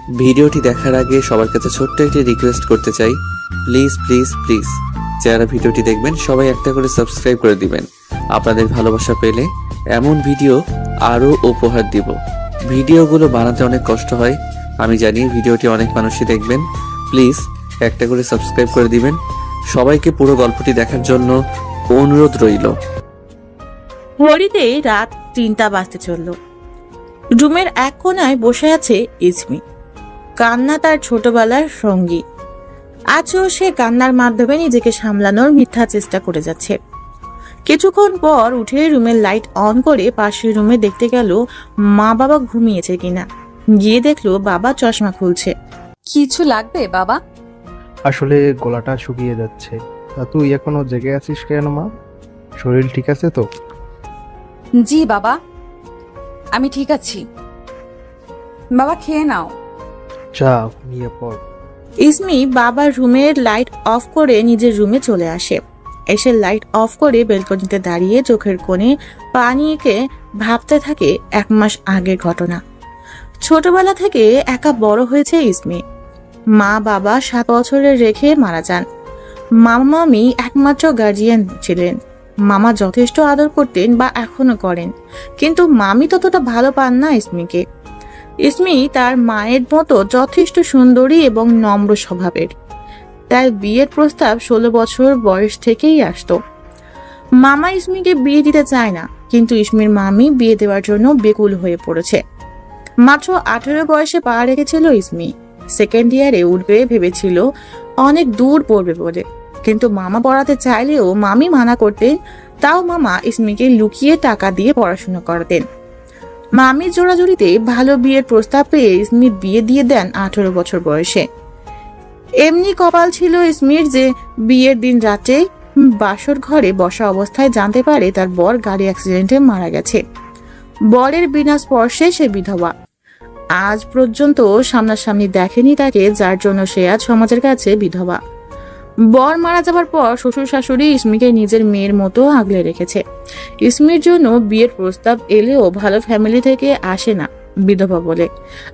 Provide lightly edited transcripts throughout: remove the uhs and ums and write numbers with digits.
ভিডিওটি দেখার আগে সবার কাছে ছোট্ট একটি রিকোয়েস্ট করতে চাই, প্লিজ প্লিজ প্লিজ যারা ভিডিওটি দেখবেন সবাই একটা করে সাবস্ক্রাইব করে দিবেন। আপনাদের ভালোবাসা পেলে এমন ভিডিও আরও উপহার দিব। ভিডিওগুলো বানাতে অনেক কষ্ট হয়, আমি জানি। ভিডিওটি অনেক মানুষই দেখবেন, প্লিজ একটা করে সাবস্ক্রাইব করে দিবেন। সবাইকে পুরো গল্পটি দেখার জন্য অনুরোধ রইল। ঘড়িতে রাত 3টা বাজতে চলল। রুমের এক কোনায় বসে আছে ইসমি। কান্না তার ছোটবেলার সঙ্গী। আজও সে কান্নার মাধ্যমে নিজেকে সামলানোর মিথ্যা চেষ্টা করে যাচ্ছে। কিছুক্ষণ পর উঠে রুমের লাইট অন করে পাশের রুমে দেখতে গেল মা বাবা ঘুমিয়েছে কিনা। গিয়ে দেখলো বাবা চশমা খুলছে। কিছু লাগবে বাবা? আসলে গলাটা শুকিয়ে যাচ্ছে। তা তুই এখনো জেগে আছিস কেন মা? শরীর ঠিক আছে তো? জি বাবা, আমি ঠিক আছি। বাবা খেয়ে নাও। যা ঘুমিয়ে পড়। ইসমি বাবার রুমের লাইট অফ করে নিজের রুমে চলে আসে। এসে লাইট অফ করে বেলকনিতে দাঁড়িয়ে চোখের কোণে পানি এঁকে ভাবতে থাকে 1 মাস আগের ঘটনা। ছোটবেলা থেকে একা বড় হয়েছে ইসমি। মা বাবা 7 বছরের রেখে মারা যান। মামা মামি একমাত্র গার্জিয়ান ছিলেন। মামা যথেষ্ট আদর করতেন বা এখনো করেন, কিন্তু মামি ততটা ভালো পান না ইসমিকে। ইসমি তার মায়ের মতো যথেষ্ট সুন্দরী এবং নম্র স্বভাবের। তার বিয়ের প্রস্তাব 16 বছর বয়স থেকেই আসতো। মামা ইসমিকে বিয়ে দিতে চায় না, কিন্তু ইসমির মামি বিয়ে দেওয়ার জন্য বেকুল হয়ে পড়েছে। মাত্র 18 বয়সে পা রেখেছিল ইসমি। সেকেন্ড ইয়ারে উঠবে ভেবেছিল, অনেক দূর পড়বে বলে, কিন্তু মামা পড়াতে চাইলেও মামি মানা করতেন। তাও মামা ইসমিকে লুকিয়ে টাকা দিয়ে পড়াশোনা করাতেন। মামির জোড়াজুড়িতে ভালো বিয়ের প্রস্তাব পেয়ে ইসমি বিয়ে দিয়ে দেন 18 বছর বয়সে। এমনি কপাল ছিল ইসমির যে বিয়ের দিন রাতে বাসর ঘরে বসা অবস্থায় জানতে পারে তার বর গাড়ি অ্যাক্সিডেন্টে মারা গেছে। বরের বিনা স্পর্শে সে বিধবা। আজ পর্যন্ত সামনাসামনি দেখেনি তাকে, যার জন্য সে আজ সমাজের কাছে বিধবা। বর মারা যাবার পর শ্বশুর শাশুড়ি ইসমিকে নিজের মেয়ের মতো আগলে রেখেছে। ইসমির জন্য বিয়ের প্রস্তাব এলেও ভালো ফ্যামিলি থেকে আসে না বিধবা বলে।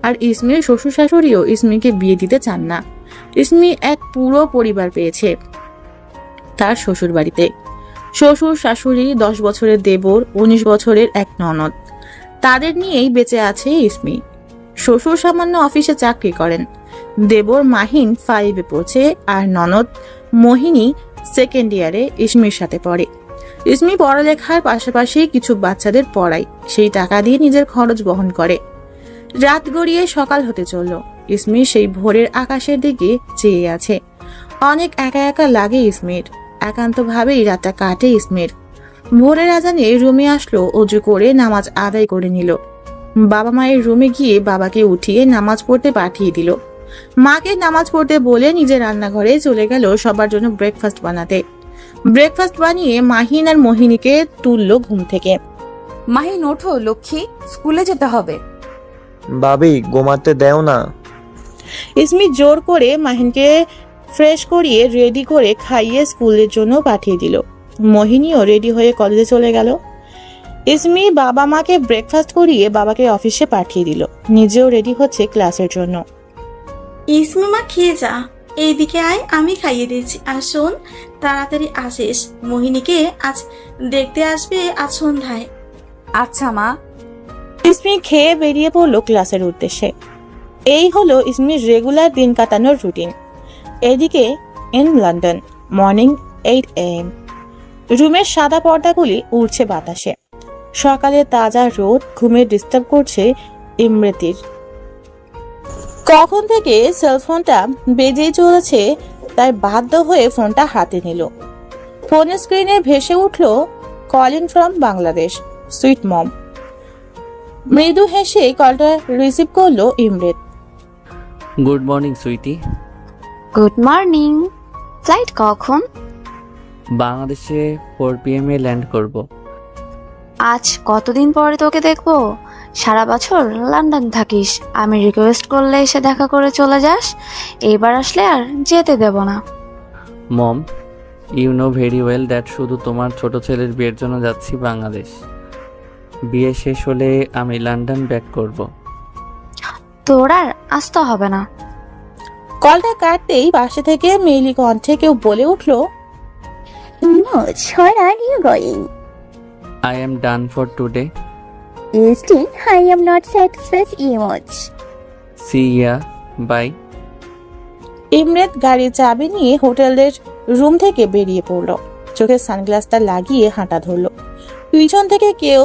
আর ইসমির শ্বশুর শাশুড়িও ইসমিকে বিয়ে দিতে চান না। ইসমি এক পুরো পরিবার পেয়েছে তার শ্বশুর বাড়িতে। শ্বশুর শাশুড়ি, 10 বছরের দেবর, 19 বছরের এক ননদ, তাদের নিয়েই বেঁচে আছে ইসমি। শ্বশুর সামান্য অফিসে চাকরি করেন। দেবর মাহিন 5-এ পড়ছে, আর ননদ মোহিনী 2nd ইয়ারে ইসমির সাথে পড়ে। ইসমি পড়ালেখার পাশাপাশি কিছু বাচ্চাদের পড়ায়, সেই টাকা দিয়ে নিজের খরচ বহন করে। রাত গড়িয়ে সকাল হতে চলল। ইসমি সেই ভোরের আকাশের দিকে চেয়ে আছে। অনেক একা একা লাগে ইসমির। একান্তভাবেই রাতটা কাটে ইসমির। ভোরের আজানে রুমে আসলো, অজু করে নামাজ আদায় করে নিল। বাবা মায়ের রুমে গিয়ে বাবাকে উঠিয়ে নামাজ পড়তে পাঠিয়ে দিল। মাকে নামাজ পড়তে বলে নিজে রান্নাঘরে চলে গেল সবার জন্য ব্রেকফাস্ট বানাতে। ব্রেকফাস্ট বানিয়ে মাহিন আর মোহিনীকে তুললো ঘুম থেকে। মাহিন ওঠো লক্ষ্মী, স্কুলে যেতে হবে। ভাবি ঘুমাতে দেও না। ইসমি জোর করে মাহিনকে ফ্রেশ করিয়ে রেডি করে খাইয়ে স্কুলের জন্য পাঠিয়ে দিল। মোহিনীও রেডি হয়ে কলেজে চলে গেল। ইসমি বাবা মাকে ব্রেকফাস্ট করিয়ে বাবাকে অফিসে পাঠিয়ে দিল। নিজেও রেডি হচ্ছে ক্লাসের জন্য। ইসমি মা খেয়ে যা, এইদিকে আয়, আমি খাইয়ে দিচ্ছি। আর শোন, তাড়াতাড়ি আসিস, মোহিনীকে আজ দেখতে আসবে আজ সন্ধ্যায়। আচ্ছা মা। ইসমি খেয়ে বেরিয়ে পড়লো ক্লাসের উদ্দেশ্যে। এই হলো ইসমির রেগুলার দিন কাটানোর রুটিন। এদিকে ইন লন্ডন মর্নিং 8 AM। রুমের সাদা পর্দাগুলি উড়ছে বাতাসে। সকালে তাজা রোদ ঘুমে ডিস্টার্ব করছে ইমরেতির। কখন থেকে সেলফোনটা বেজেই চলেছে, তাই বাধ্য হয়ে ফোনটা হাতে নিল। ফোনের স্ক্রিনে ভেসে উঠল calling from Bangladesh, sweet mom. মৃদু হেসে কলটা রিসিভ করলো Imret. Good morning sweetie. Good morning. Flight কখন? বাংলাদেশে 4 PM ল্যান্ড করব। আজ কতদিন পরে তোকে দেখবো। সারা বছর লন্ডন থাকিস, আমি রিকোয়েস্ট করলে এসে দেখা করে চলে যাস। এবার আসলে আর যেতে দেব না। Mom, you know very well that শুধু তোমার ছোট ছেলের বিয়ের জন্য যাচ্ছি বাংলাদেশ। বিয়ে শেষ হলে আমি লন্ডন ব্যাক করব। তোর আর আসতে হবে না। কলটা কাটতেই পাশে থেকে মেইলি কণ্ঠে কেউ বলে উঠলো, Imoj, where are you going? I am done for today. Still, I am not satisfied, Imoj. See ya. Bye. ইমরেত গাড়ির চাবি নিয়ে হোটেলের রুম থেকে বেরিয়ে পড়লো। চোখে সানগ্লাসটা লাগিয়ে হাঁটা ধরলো। পিছন থেকে কেউ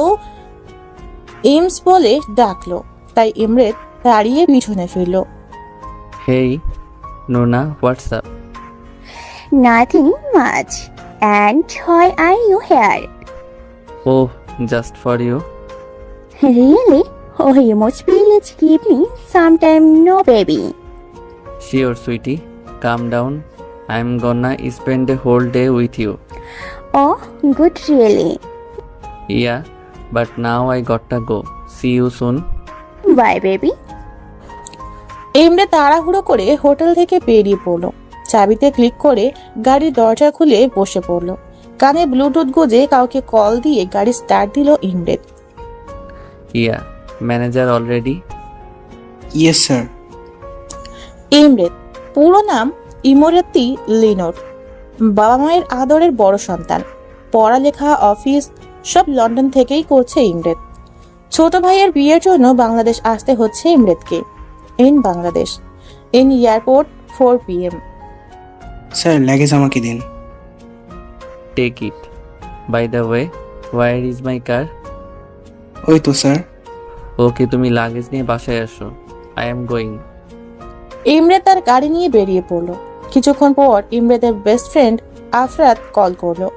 ইমস বলে ডাকলো, তাই ইমরেত দাঁড়িয়ে পিছনে ফিরলো। Hey, Nona, what's up? Nothing much. And why are you here? Oh, just for you. Really? Oh, Imoj, please give me some time, no baby. Sure, sweetie. Calm down. I'm gonna spend the whole day with you. Oh, good, really. Yeah, but now I gotta go. See you soon. Bye, baby. ইমরেত তাড়াহুড়ো করে hotel থেকে বেরিয়ে পড়লো। চাবিতে click করে গাড়ির দরজা খুলে বসে পড়লো। কানে ব্লুটুথ গুঁজে কাউকে কল দিয়ে গাড়ি স্টার্ট দিল ইমরেত। Yeah, manager already? Yes, sir. ইমরেত পুরো নাম ইমরাতি লিনোর। বাবা মায়ের আদরের বড় সন্তান। পড়ালেখা, অফিস সব লন্ডন থেকেই করছে ইমরেত। ছোট ভাইয়ের বিয়ের জন্য বাংলাদেশ আসতে হচ্ছে ইমরেতকে। In Bangladesh, in airport 4 PM। Sir luggage আমাকে দিন। Take it. By the way, where is my car? ওই তো স্যার। ওকে, তুমি লাগেজ নিয়ে বাসায় আসো। I am going. ইমরেত তার গাড়ি নিয়ে বেরিয়ে পড়লো। কিছুক্ষণ পর ইমরেতের বেস্ট ফ্রেন্ড আফরাত কল করলো।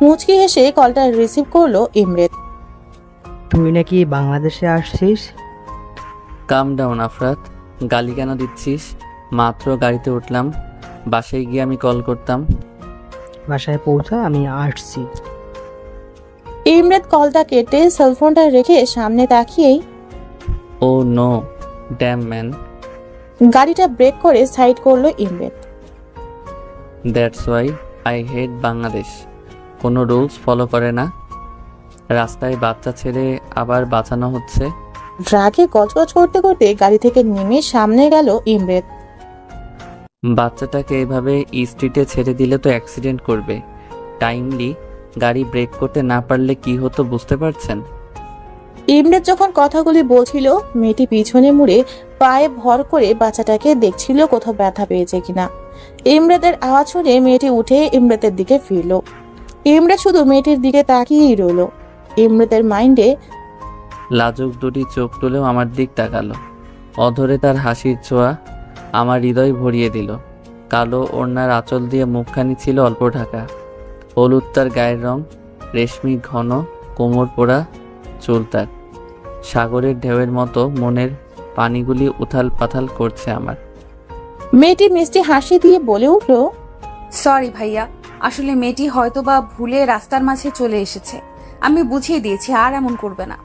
মুচকি হেসে কলটা রিসিভ করলো ইমরেত। তুই নাকি বাংলাদেশে আসছিস? Calm down, আফরাত। গালি কেন দিচ্ছিস? মাত্র গাড়িতে উঠলাম। বাসায় গিয়ে আমি কল করতাম। বাসায় পৌঁছা, আমি আসছি। ইমরেত কলটা কেটে সেলফোনটা রেখে সামনে তাকিয়েই Oh no, damn man. গাড়িটা ব্রেক করে সাইড করলো ইমরেত। That's why I hate Bangladesh. কোনো রুলস ফলো করে না। রাস্তায় বাচ্চা ছেড়ে আবার বাঁচানো হচ্ছে। রাগে গজগজ করতে করতে গাড়ি থেকে নেমে সামনে গেল ইমরেত। বাচ্চাটাকে এভাবে স্ট্রিটে ছেড়ে দিলে তো অ্যাক্সিডেন্ট করবে। টাইমলি গাড়ি ব্রেক করতে না পারলে কি হতো বুঝতে পারছেন? ইমরেত যখন কথাগুলি বলছিল, মেয়েটি পিছনে মুড়ে পায়ে ভর করে বাচ্চাটাকে দেখছিল কোথাও ব্যথা পেয়েছে কিনা। ইমরেতের আওয়াজ শুনে মেয়েটি উঠে ইমরেতের দিকে ফিরল। ইমরেত শুধু মেয়েটির দিকে তাকিয়েই রইল। ইমরেতের মাইন্ডে লাজুক দুটি চোখ তুলেও আমার দিক তাকালো। অধরে তার হাসির ছোঁয়া আমার হৃদয় ভরিয়ে দিল। কালো ওড়নার আঁচল দিয়ে মুখখানি ছিল অল্প ঢাকা। হলুদ তার গায়ের রং, রেশমি ঘন কোমর পোড়া চুল তার। সাগরের ঢেউয়ের মতো মনের পানিগুলি উথাল পাথাল করছে আমার। মেয়েটি মিষ্টি হাসি দিয়ে বলে উঠল, সরি ভাইয়া, আসলে মেয়েটি হয়তো বা ভুলে রাস্তার মাঝে চলে এসেছে। আমি বুঝিয়ে দিয়েছি, আর এমন করবে না।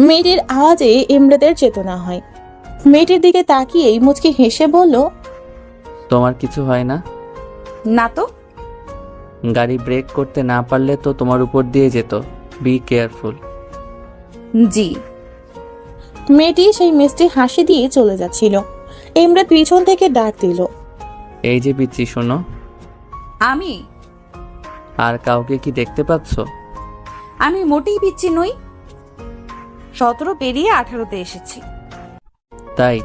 মেয়েটির আওয়াজে ইমরেতের চেতনা হয়। মেয়েটির দিকে তাকিয়েই মুচকি হেসে বলল, তোমার কিছু হয় না? না তো। গাড়ি ব্রেক করতে না পারলে তো তোমার উপর দিয়ে যেত। Be careful. জি। মেয়েটি সেই মিষ্টি হাসি দিয়ে চলে যাচ্ছিল। ইমরেত পিছন থেকে ডাক দিল, এই যে পিচ্ছি, শোনো। আমি আর কাউকে কি দেখতে পাচ্ছ? আমি মোটেই পিচ্ছি নই। 17 পেরিয়ে 18তে এসেছি। তাই?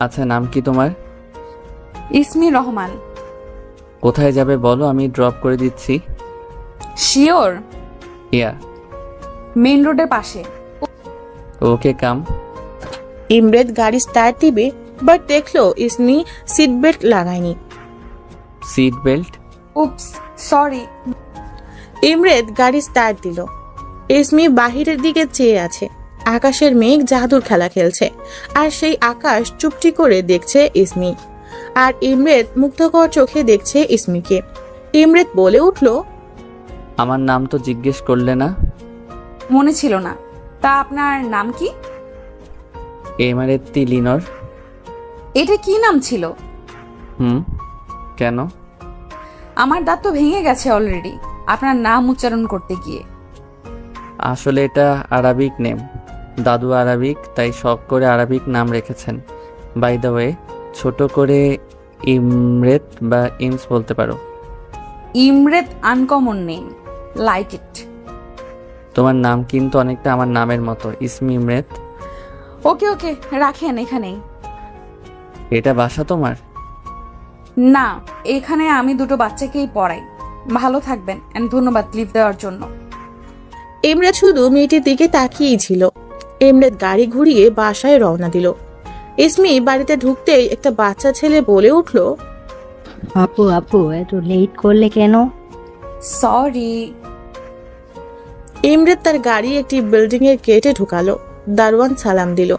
আচ্ছা, নাম কি তোমার? ইসমি রহমান। কোথায় যাবে বলো, আমি ড্রপ করে দিচ্ছি। শিওর? ইয়া। মেইন রোডের পাশে। ওকে, কাম। ইমরেত গাড়ি স্টার্ট দিবে, বাট দেখলো ইসমি সিট বেল্ট লাগায়নি। Seat belt? Oops, sorry. Imret গাড়ি স্টার্ট দিল। ইসমি বাহিরের দিকে চেয়ে আছে। আকাশের মেঘ জাদুর খেলা খেলছে, আর সেই আকাশ চুপটি করে দেখছে ইসমি। আর ইমরেত মুগ্ধকর চোখে দেখছে ইসমিকে। ইমরেত বলে উঠল, আমার নাম তো জিজ্ঞেস করলে না। মনে ছিল না। তা আপনার নাম কি? এমারেত্তি লিনর। এটা কি নাম ছিল? কেন? আমার দাঁত তো ভেঙে গেছে অলরেডি আপনার নাম উচ্চারণ করতে গিয়ে। আসলে এটা আরবিক নেম। দাদু আরবিক, তাই শখ করে আরবিক নাম রেখেছেন। বাই দ্য ওয়ে, ছোট করে ইমরেত বা ইমস বলতে পারো। ইমরেত আনকমন নেম, লাইক ইট। তোমার নাম কিন্তু অনেকটা আমার নামের মতো, ইসমি ইমরেত। ওকে ওকে, রাখেন এখানেই। এটা বাসা তোমার? না, এখানে আমি দুটো বাচ্চাকেই পড়াই। ভালো থাকবেন এন্ড ধন্যবাদ লিভ দেওয়ার জন্য। ইমরাত শুধু মেয়েটির দিকে তাকিয়েই ছিল। ইমরাত গাড়ি ঘুরিয়ে বাসায় রওনা দিল। ইসমি বাড়িতে ঢুকতেই একটা বাচ্চা ছেলে বলে উঠল, আপু আপু এত লেট করলে কেন? সরি। ইমরাত তার গাড়ি একটি বিল্ডিং এর গেটে ঢুকালো। দারোয়ান সালাম দিল।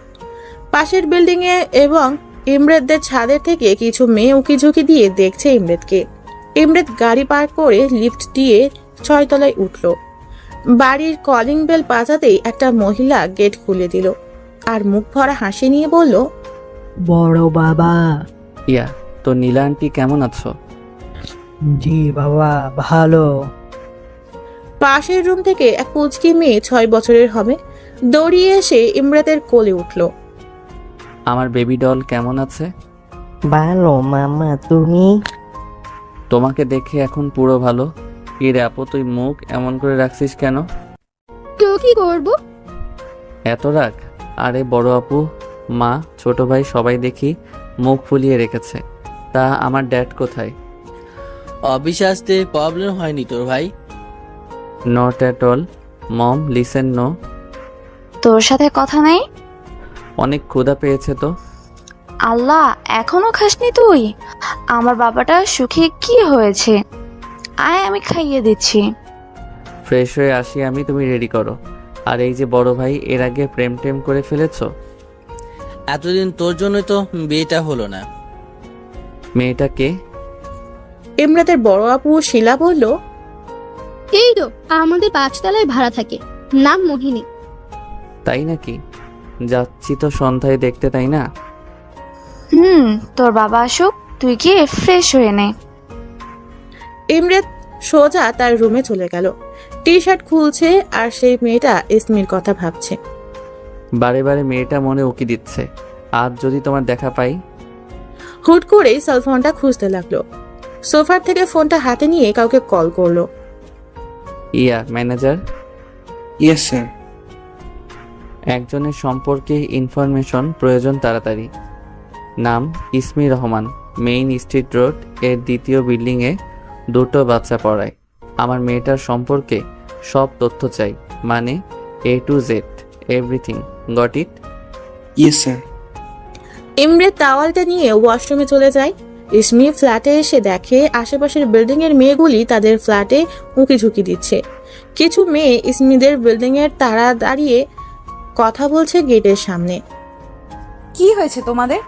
পাশের বিল্ডিং এ এবং ইমরাতদের ছাদের থেকে কিছু মেয়ে উকিঝুঁকি দিয়ে দেখছে ইমরাতকে। ইমরাত গাড়ি পার্ক করে লিফট দিয়ে 6 তলায় উঠল। বাড়ির কলিং বেল বাজাতেই একটা মহিলা গেট খুলে দিল আর মুখ ভরা হাসি নিয়ে বলল, বড় বাবা। ইয়া, তো নীলা আন্টি কেমন আছো? জি বাবা, ভালো। পাশের রুম থেকে এক পুচকি মেয়ে 6 বছরের হবে দৌড়িয়ে এসে ইমরাতের কোলে উঠল। আমার বেবি ডল কেমন আছে? ভালো মামা, তুমি? তোমাকে দেখে এখন পুরো ভালো। কি রে আপু, তুই মুখ এমন করে রাখছিস কেন? তো কি করবো? এত রাগ? আরে বড় আপু, মা, ছোট ভাই সবাই দেখি মুখ ফুলিয়ে রেখেছে। তা আমার ড্যাড কোথায়? অফিসে আসতে প্রবলেম হয়নি তোর ভাই? Not at all mom, listen no. তোর সাথে কথা নেই? অনেক ক্ষুধা পেয়েছে তো। আল্লাহ, এখনো খাসনি তুই? আমার বাবাটা সুখে কি হয়েছে? আয়, আমি খাইয়ে দিচ্ছি। ফ্রেশ হয়ে আসি আমি, তুমি রেডি করো। আর এই যে বড় ভাই, এর আগে প্রেম টেম করে ফেলেছো? এতদিন তোর জন্যই তো বিয়েটা হলো না। মেয়েটাকে? ইমরাতের বড় আপু শিলা বলল, এই তো আমাদের 5 তলায় ভাড়া থাকে, নাম মোহিনী। তাই নাকি? যাচ্ছি তো সন্ধ্যায় দেখতে, তাই না? তোর বাবা আসুক, তুই গিয়ে ফ্রেশ হয়ে নে। ইমরাত সোজা তার রুমে চলে গেল। টি শার্ট খুলছে আর সেই মেয়েটা ইসমির কথা ভাবছে। বারে বারে মেয়েটা মনে উকি দিচ্ছে, আজ যদি তোমার দেখা পাই। হুট করেই সেলফোনটা খুঁজতে লাগলো। সোফার থেকে ফোনটা হাতে নিয়ে কাউকে কল করলো। ইয়া, ম্যানেজার? Yes sir. একজনের সম্পর্কে ইনফরমেশন প্রয়োজন তাড়াতাড়ি। নাম ইসমি রহমান, মেইন স্ট্রিট রোড এর 2য় বিল্ডিংয়ে, 2টো বাচ্চা পড়ায়। আমার মেয়েটার সম্পর্কে সব তথ্য চাই, মানে A to Z, everything. Got it? Yes sir. Imrat তাওয়ালটা নিয়ে ওয়াশরুমে চলে যায়। ইসমি ফ্ল্যাটে এসে দেখে আশেপাশের বিল্ডিং এর মেয়েগুলি তাদের ফ্ল্যাটে উঁকিঝুঁকি দিচ্ছে। কিছু মেয়ে ইসমিদের বিল্ডিং এর তারা দাঁড়িয়ে কথা বলছে গেটের সামনে। কি হয়েছে তোমাদের?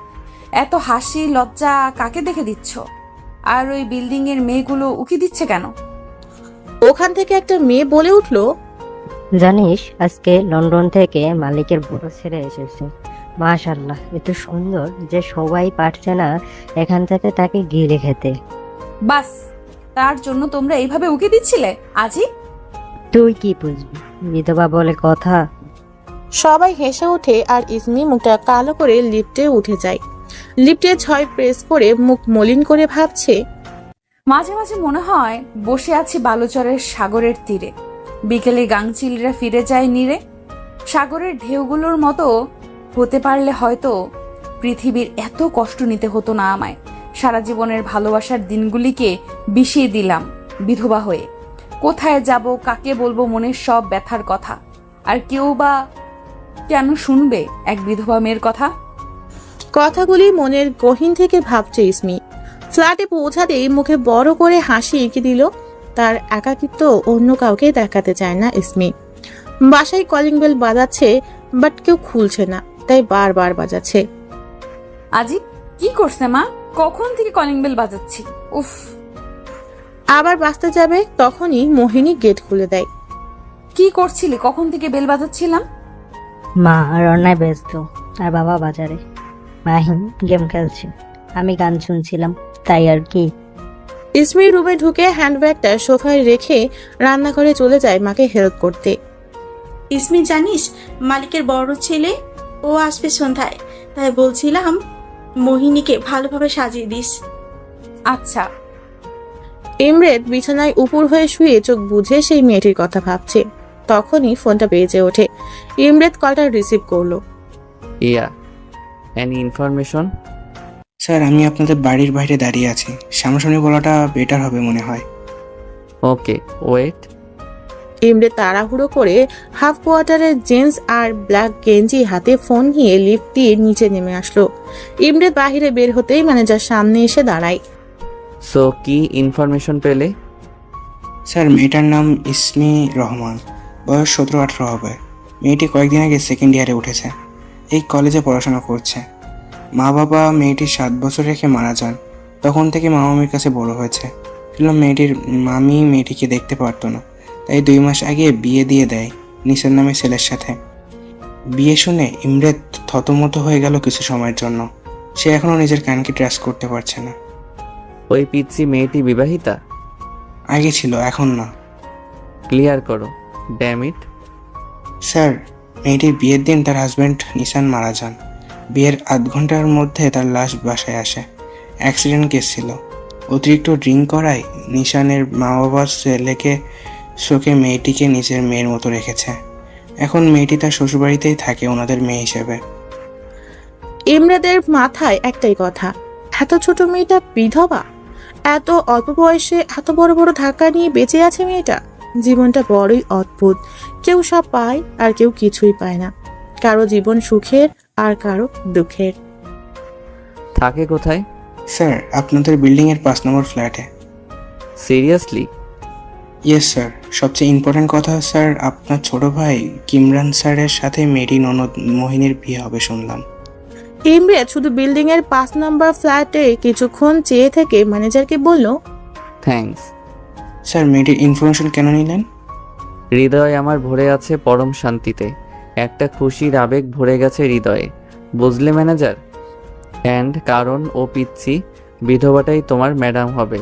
এত হাসি লজ্জা কাকে দেখে দিচ্ছ? আর ওই বিল্ডিং এর মেয়েগুলো উকি দিচ্ছে কেন? ওখান থেকে একটা মেয়ে বলে উঠল, জানিস আজকে লন্ডন থেকে মালিকের বড় ছেলে এসেছে। মাশাআল্লাহ, এত সুন্দর যে সবাই পারছে না এখান থেকে তাকে গিলে খেতে। বাস, তার জন্য তোমরা এইভাবে উকি দিচ্ছিলে? আজি, তুই কি বুঝবি, বিধবা বলে কথা। সবাই হেসে ওঠে আর ইসমি মুখটা কালো করে লিফটে উঠে যায়। লিফটে 6 প্রেস করে মুখ মলিন করে ভাবছে, মাঝে মাঝে মনে হয় বসে আছি বালুচরের সাগরের তীরে। বিকেলে গাংচিলরা ফিরে যায় নীরে। সাগরের ঢেউগুলোর মতো হতে পারলে হয়তো পৃথিবীর এত কষ্ট নিতে হতো না আমায়। সারা জীবনের ভালোবাসার দিনগুলিকে বিষিয়ে দিলাম বিধবা হয়ে। কোথায় যাব, কাকে বলবো মনের সব ব্যথার কথা? আর কেউ বা কেন শুনবে এক বিধবা মেয়ের কথা? কথাগুলি মনের গহীন থেকে ভাবছে ইসমি। ফ্ল্যাটে পৌঁছাতেই মুখে বড় করে হাসি এঁকে দিল। তার একাকিত্ব অন্য কাউকে দেখাতে চায় না ইসমি। বাসায় কলিং বেল বাজাচ্ছে, বাট কেউ খুলছে না, তাই বারবার বাজাচ্ছে। আজি, কি করছে মা? কখন থেকে কলিং বেল বাজাচ্ছি। উফ। আবার বাঁচতে যাবে, তখনই মোহিনী গেট খুলে দেয়। কি করছিলি? কখন থেকে বেল বাজাচ্ছিলাম। মা রান্নায় ব্যস্ত আর বাবা বাজারে। মাহিন গেম খেলছে, আমি গান শুনছিলাম, তাই আর কি। ইসমির রুমে ঢুকে হ্যান্ডব্যাগটা সোফায় রেখে রান্নাঘরে চলে যায় মাকে হেল্প করতে। ইসমি জানিস মালিকের বড় ছেলে, ও আসবে সন্ধ্যায়, তাই বলছিলাম মোহিনীকে ভালোভাবে সাজিয়ে দিস। আচ্ছা। ইমরেদ বিছানায় উপর হয়ে শুয়ে চোখ বুঝে সেই মেয়েটির কথা ভাবছে। তখনই ফোনটা বেজে ওঠে। ইমরেদ কলটা রিসিভ করলো। ইয়া, এনি ইনফরমেশন? স্যার, আমি আপনাদের বাড়ির বাইরে দাঁড়িয়ে আছি। সামনাসামনি বলাটা বেটার হবে মনে হয়। ওকে, ওয়েট। ইমরেদ তাড়াহুড়ো করে হাফ কোয়ার্টারের জিন্স আর ব্ল্যাক গেঞ্জি হাতে ফোন নিয়ে লিফট দিয়ে নিচে নেমে আসলো। ইমরেদ বাহিরে বের হতেই ম্যানেজার সামনে এসে দাঁড়ায়। সো কি ইনফরমেশন পেলে? স্যার, মেয়েটার নাম ইসমি রহমান, বয়স 17-18 হবে। মেয়েটি কয়েকদিন আগে সেকেন্ড ইয়ারে উঠেছে, এই কলেজে পড়াশোনা করছে। মা বাবা মেয়েটির 7 বছর রেখে মারা যান। তখন থেকে মামামির কাছে বড় হয়েছে। শুনলাম মেয়েটির মামি মেয়েটিকে দেখতে পারতো না, তাই 2 মাস আগে বিয়ে দিয়ে দেয় নিসার নামে ছেলের সাথে। বিয়ে শুনে ইমরেদ থতমত হয়ে গেল কিছু সময়ের জন্য। সে এখনও নিজের কানকে ট্রাস্ট করতে পারছে না। ওই পিচ্ছি মেয়েটি বিবাহিতা? আগে ছিল, এখন না। ক্লিয়ার করো, ড্যাম ইট। স্যার, মেয়েটির বিয়ের দিন তার হাজব্যান্ড নিসান মারা যান। বিয়ের আধ ঘন্টার মধ্যে তার লাশ বাসায় আসে। অ্যাক্সিডেন্ট কেস ছিল। অতিরিক্ত ড্রিঙ্ক করায় নিশানের মা বাবার ছেলেকে শোকে মেয়েটিকে নিজের মেয়ের মতো রেখেছে। এখন মেয়েটি তার শ্বশুরবাড়িতেই থাকে ওনাদের মেয়ে হিসেবে। ইমরেদের মাথায় একটাই কথা, এত ছোট মেয়েটা বিধবা? এত অল্প বয়সে এত বড় বড় ধাক্কা নিয়ে বেঁচে আছে মেয়েটা? জীবনটা বড়ই অদ্ভুত। কেউ সব পায় আর কেউ কিছুই পায় না। কারো জীবন সুখের আর কারো দুঃখের। থাকে কোথায়? স্যার, আপনাদের বিল্ডিংয়ের 5 নম্বর ফ্ল্যাটে। সিরিয়াসলি? Yes sir. সবচেয়ে ইম্পর্টেন্ট কথা স্যার, আপনার ছোট ভাই কিমরান স্যারের সাথে মেয়েটি ননদ মোহিনীর বিয়ে হবে শুনলাম। ইমরেদ শুধু বিল্ডিং এর 5 নম্বর ফ্ল্যাটে কিছুক্ষণ চেয়ে থেকে ম্যানেজারকে বলল, থ্যাঙ্কস। স্যার, মেয়েটির ইনফরমেশন কেন নিলেন? হৃদয় আমার ভরে আছে পরম শান্তিতে। একটা খুশির আবেগ ভরে গেছে হৃদয়ে, বুঝলে ম্যানেজার? অ্যান্ড কারণ ও পিচ্ছি বিধবাটাই তোমার ম্যাডাম হবে।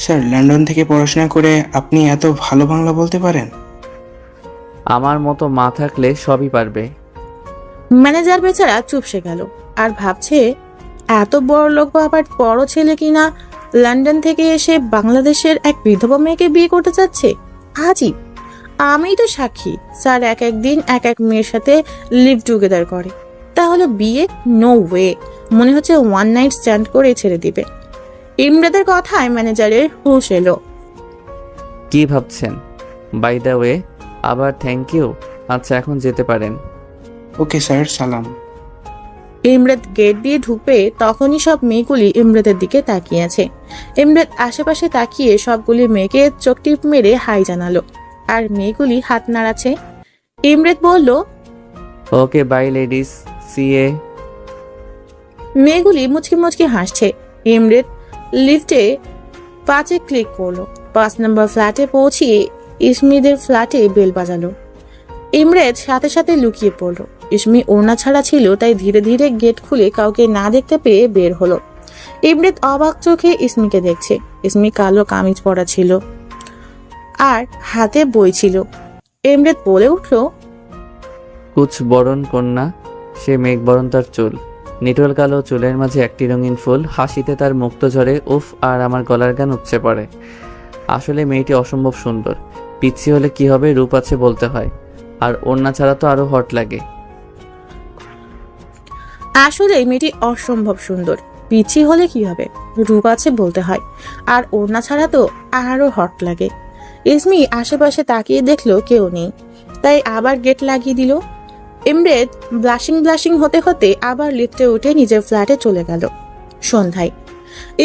স্যার, লন্ডন থেকে পড়াশোনা করে আপনি এত ভালো বাংলা বলতে পারেন? আমার মতো মা থাকলে সবই পারবে। ম্যানেজার বেচারা চুপসে গেল আর ভাবছে, এত বড় লোক আবার বড় ছেলে কিনা লন্ডন থেকে এসে বাংলাদেশের এক বিধবা মেয়েকে বিয়ে করতে চাচ্ছে। আজই আমি তো সাক্ষী, স্যার এক এক দিন এক এক মেয়ের সাথে লিভ টুগেদার করে। তাহলে বিয়ে? No way. মনে হচ্ছে 1 নাইট স্ট্যান্ড করে ছেড়ে দিবে। ইমরাদের কথায় ম্যানেজারের হুঁশ এলো। কি ভাবছেন? বাই দ্য ওয়ে, আবার থ্যাংক ইউ। আচ্ছা, এখন যেতে পারেন। ওকে স্যার, সালাম। ইমরাদ গেট দিয়ে ঢুকবে তখনই সব মেয়েগুলি ইমরাদের দিকে তাকিয়ে আছে। ইমরাদ আশেপাশে তাকিয়ে সবগুলি মেয়েকে চোখ টিপ মেরে হাই জানালো আর মেয়েগুলি হাত নাড়াচ্ছে। ইমরাদ বলল, ওকে বাই লেডিস, সি এ। মেয়েগুলি মুচকি মুচকি হাসছে। ইমরাদ লিফটে 5-এ ক্লিক করলো। 5 নম্বর ফ্ল্যাটে পৌঁছিয়ে ইসমিদের ফ্ল্যাটে বেল বাজালো। ইমরাদ সাথে সাথে লুকিয়ে পড়লো। ইসমি ওড়না ছাড়া ছিল, তাই ধীরে ধীরে গেট খুলে কাউকে না দেখতে পেয়ে বের হলো। ইমরাদ অবাক চোখে ইসমিকে দেখছে। ইসমি কালো কামিজ পরা ছিল আর হাতে বই ছিল। ইমরাদ বলে উঠল, কুছ বরণ কন্যা। সে মেঘ বরণ তার চুল, নিটোল কালো চুলের মাঝে একটি রঙিন ফুল, হাসিতে তার মুক্ত ঝরে। উফ, আর আমার গলার গান উপচে পড়ে। আসলে মেয়েটি অসম্ভব সুন্দর। পিচ্ছি হলে কি হবে, রূপ আছে বলতে হয়, আর ওড়না ছাড়া তো আরো হট লাগে। আসলে মেয়েটি অসম্ভব সুন্দর। পিছি হলে কি হবে, রূপ আছে বলতে হয়, আর ওড়না ছাড়া তো আরো হট লাগে। ইসমি আশেপাশে তাকিয়ে দেখলো কেউ নেই, তাই আবার গেট লাগিয়ে দিল। ইমরাদ ব্লাশিং হতে হতে আবার লিফটে উঠে নিজের ফ্ল্যাটে চলে গেল। সন্ধ্যায়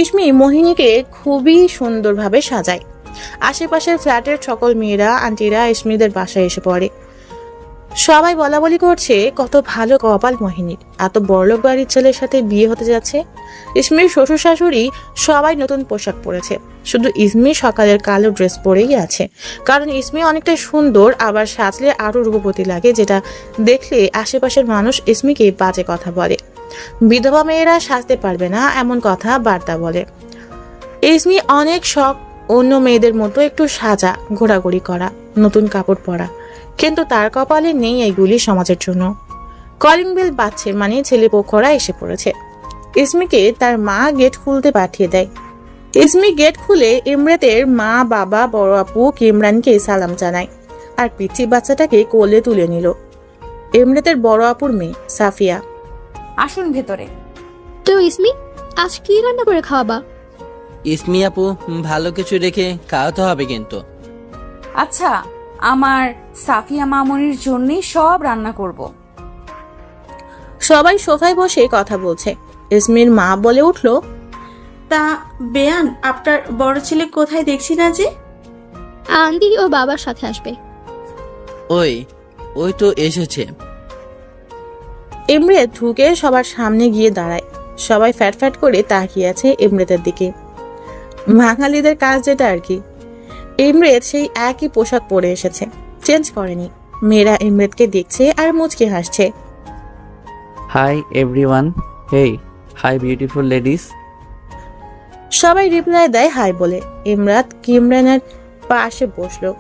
ইসমি মোহিনীকে খুবই সুন্দরভাবে সাজায়। আশেপাশের ফ্ল্যাটের সকল মেয়েরা আন্টিরা ইসমিদের বাসায় এসে পড়ে। সবাই বলা বলি করছে কত ভালো কপাল মোহিনীর, এত বড়লোক বাড়ির ছেলের সাথে বিয়ে হতে যাচ্ছে। ইসমির শ্বশুর শাশুড়ি সবাই নতুন পোশাক পরেছে, শুধু ইসমি সকালের কালো ড্রেস পরেই আছে। কারণ ইসমি অনেকটা সুন্দর, আবার সাজলে আরো রূপবতী লাগে, যেটা দেখলে আশেপাশের মানুষ ইসমিকে বাজে কথা বলে। বিধবা মেয়েরা সাজতে পারবে না এমন কথা বার্তা বলে। ইসমি অনেক শখ অন্য মেয়েদের মতো একটু সাজা, ঘোরাঘুরি করা, নতুন কাপড় পরা। কিন্তু তার কপালে নেই এইগুলি সমাজের জন্য। কলিং বেল বাজছে মানে ছেলেপক্ষরা এসে পড়েছে। ইসমিকে তার মা গেট খুলতে পাঠিয়ে দেয়। ইসমি গেট খুলে ইমরাতের মা, বাবা, বড় আপু কিমরানকে সালাম জানায় আর পিচ্চি বাচ্চাটাকে কোলে তুলে নিল। ইমরাতের বড় আপুর মেয়ে সাফিয়া। আসুন ভেতরে। তো ইসমি, আজ কি রান্না করে খাওয়াবা? ইসমি আপু, ভালো কিছু রেখে খাওয়াতে হবে কিন্তু। আচ্ছা, আমার সাফিয়া মামনির জন্যই সব রান্না করব। সবাই সোফায় বসে কথা বলছে। ইসমির মা বলে উঠল, তা বেয়ান, আপনার বড় ছেলে কোথায় দেখছি না যে? আন্টি ও বাবার সাথে আসবে। ওই ওই তো এসেছে। ইমরেত ঢুকে সবার সামনে গিয়ে দাঁড়ায়। সবাই ফ্যাট ফ্যাট করে তাকিয়ে আছে ইমরেতের দিকে। বাঙালিদের কাজ যেটা আর কি। ইমরেত সেই একই পোশাক পরে এসেছে, চেঞ্জ করেনি। মেয়েরা ইমরেতকে দেখছে আর মুচকে হাসছে। হাই এভরিওয়ান, হেই, হাই বিউটিফুল লেডিস। সবাই রিপ্লাই দেয় হাই বলে। ইমরাত কিমরানের পাশে বসলো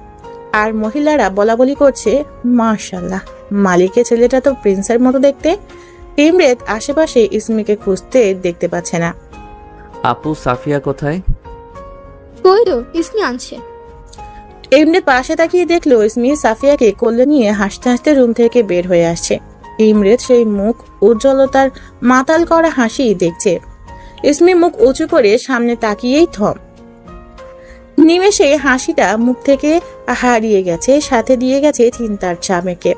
আর মহিলারা বলাবলি করছে, মাশাআল্লাহ, মালিকের ছেলেটা তো প্রিন্সের মতো দেখতে। ইমরেত আশেপাশে ইসমিকে খুঁজতে দেখতে পাচ্ছে না। আপু সাফিয়া কোথায়? কই তো ইসমি আনছে। ইমরেত পাশে তাকিয়ে দেখলো ইসমি সাফিয়াকে কোলে নিয়ে হাসতে হাসতে রুম থেকে বের হয়ে আসছে। ইমরেত সেই মুখ উজ্জ্বলতার মাতাল করা হাসি দেখছে। ইসমি মুখ উঁচু করে সামনে তাকিয়েই থম। নিমেষে হাসিটা মুখ থেকে হারিয়ে গেছে, সাথে দিয়ে গেছে চিন্তার চামেকে।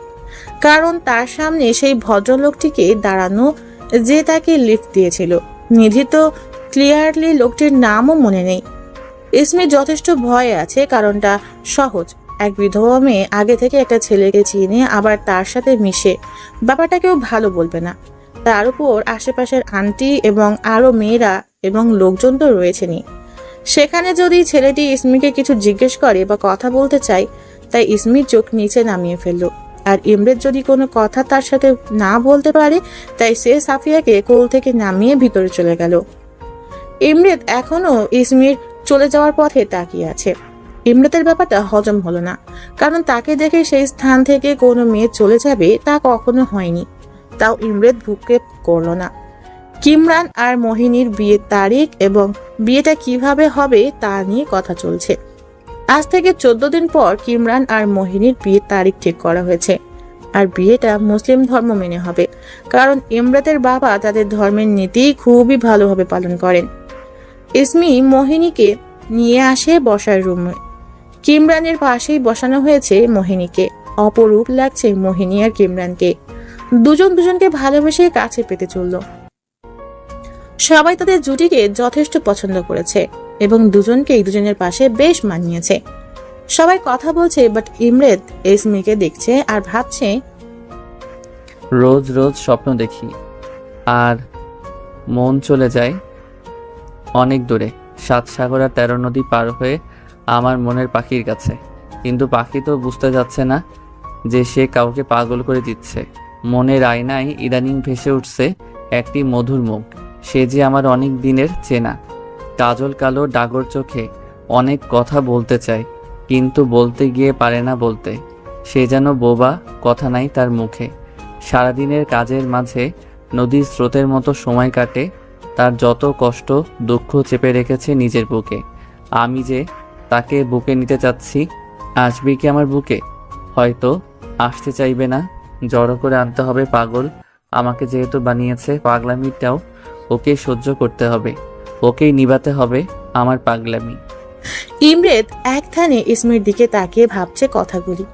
কারণ তার সামনে সেই ভদ্রলোকটিকে দাঁড়ানো যে তাকে লিফট দিয়েছিল। নিধি তো ক্লিয়ারলি লোকটির নামও মনে নেই। ইসমি যথেষ্ট ভয়ে আছে, কারণটা সহজ। এক বিধবা মেয়ে আগে থেকে একটা ছেলেকে চিনে আবার তার সাথে মিশে, ব্যাপারটা কেউ ভালো বলবে না। তার উপর আশেপাশের আন্টি এবং আরো মেয়েরা এবং লোকজন তো রয়েছেনই। সেখানে যদি ছেলেটি ইসমিকে কিছু জিজ্ঞেস করে বা কথা বলতে চায়, তাই ইসমির চোখ নিচে নামিয়ে ফেলল। আর ইমরেত যদি কোনো কথা তার সাথে না বলতে পারে, তাই সে সাফিয়াকে কোল থেকে নামিয়ে ভিতরে চলে গেল। ইমরেত এখনো ইসমির চলে যাওয়ার পথে তাকিয়ে আছে। ইমরেতের ব্যাপারটা হজম হলো না, কারণ তাকে দেখে সেই স্থান থেকে কোনো মেয়ে চলে যাবে তা কখনো হয়নি। তাও ইমরেত ভ্রুক্ষেপ করলো না। কিমরান আর মোহিনীর বিয়ের তারিখ এবং বিয়েটা কিভাবে হবে তা নিয়ে কথা চলছে। আজ থেকে 14 দিন পর কিমরান আর মোহিনীর বিয়ের তারিখ ঠিক করা হয়েছে। আর বিয়েটা মুসলিম ধর্ম মেনে হবে, কারণ ইমরাতের বাবা তাদের ধর্মের নীতি খুবই ভালোভাবে পালন করেন। ইসমি মোহিনীকে নিয়ে আসে বসার রুমে। কিমরানের পাশেই বসানো হয়েছে মোহিনীকে। অপরূপ লাগছে মোহিনী আর কিমরানকে। দুজন দুজনকে ভালোবেসে কাছে পেতে চলল। সবাই তাদের জুটিকে যথেষ্ট পছন্দ করেছে এবং দুজনকেই দুজনের পাশে বেশ মানিয়েছে। সবাই কথা বলছে, বাট ইমরেত ইসমিকে দেখছে আর ভাবছে, রোজ রোজ স্বপ্ন দেখি আর মন চলে যায় অনেক দূরে, 7 সাগর আর 13 নদী পার হয়ে আমার মনের পাখির কাছে। কিন্তু পাখি তো বুঝতে যাচ্ছে না যে সে কাউকে পাগল করে দিচ্ছে। মনের আয়নায় ইদানিং ভেসে উঠছে একটি মধুর মুখ। সে যে আমার অনেক দিনের চেনা। কাজল কালো ডাগর চোখে অনেক কথা বলতে চায়, কিন্তু বলতে গিয়ে পারে না বলতে। সে যেন বোবা, কথা নাই তার মুখে। সারাদিনের কাজের মাঝে নদীর স্রোতের মতো সময় কাটে। তার যত কষ্ট দুঃখ চেপে রেখেছে নিজের বুকে। আমি যে তাকে বুকে নিতে চাচ্ছি। আসবে কি আমার বুকে? হয়তো আসতে চাইবে না। জড়ো করে আনতে হবে পাগল। আমাকে যেহেতু বানিয়েছে, পাগলামিটাও ওকে সহ্য করতে হবে, ওকেই নিভাতে হবে আমার পাগলামি। ইমরেত এক ধ্যানে ইসমির দিকে তাকিয়ে ভাবছে কথাগুলি।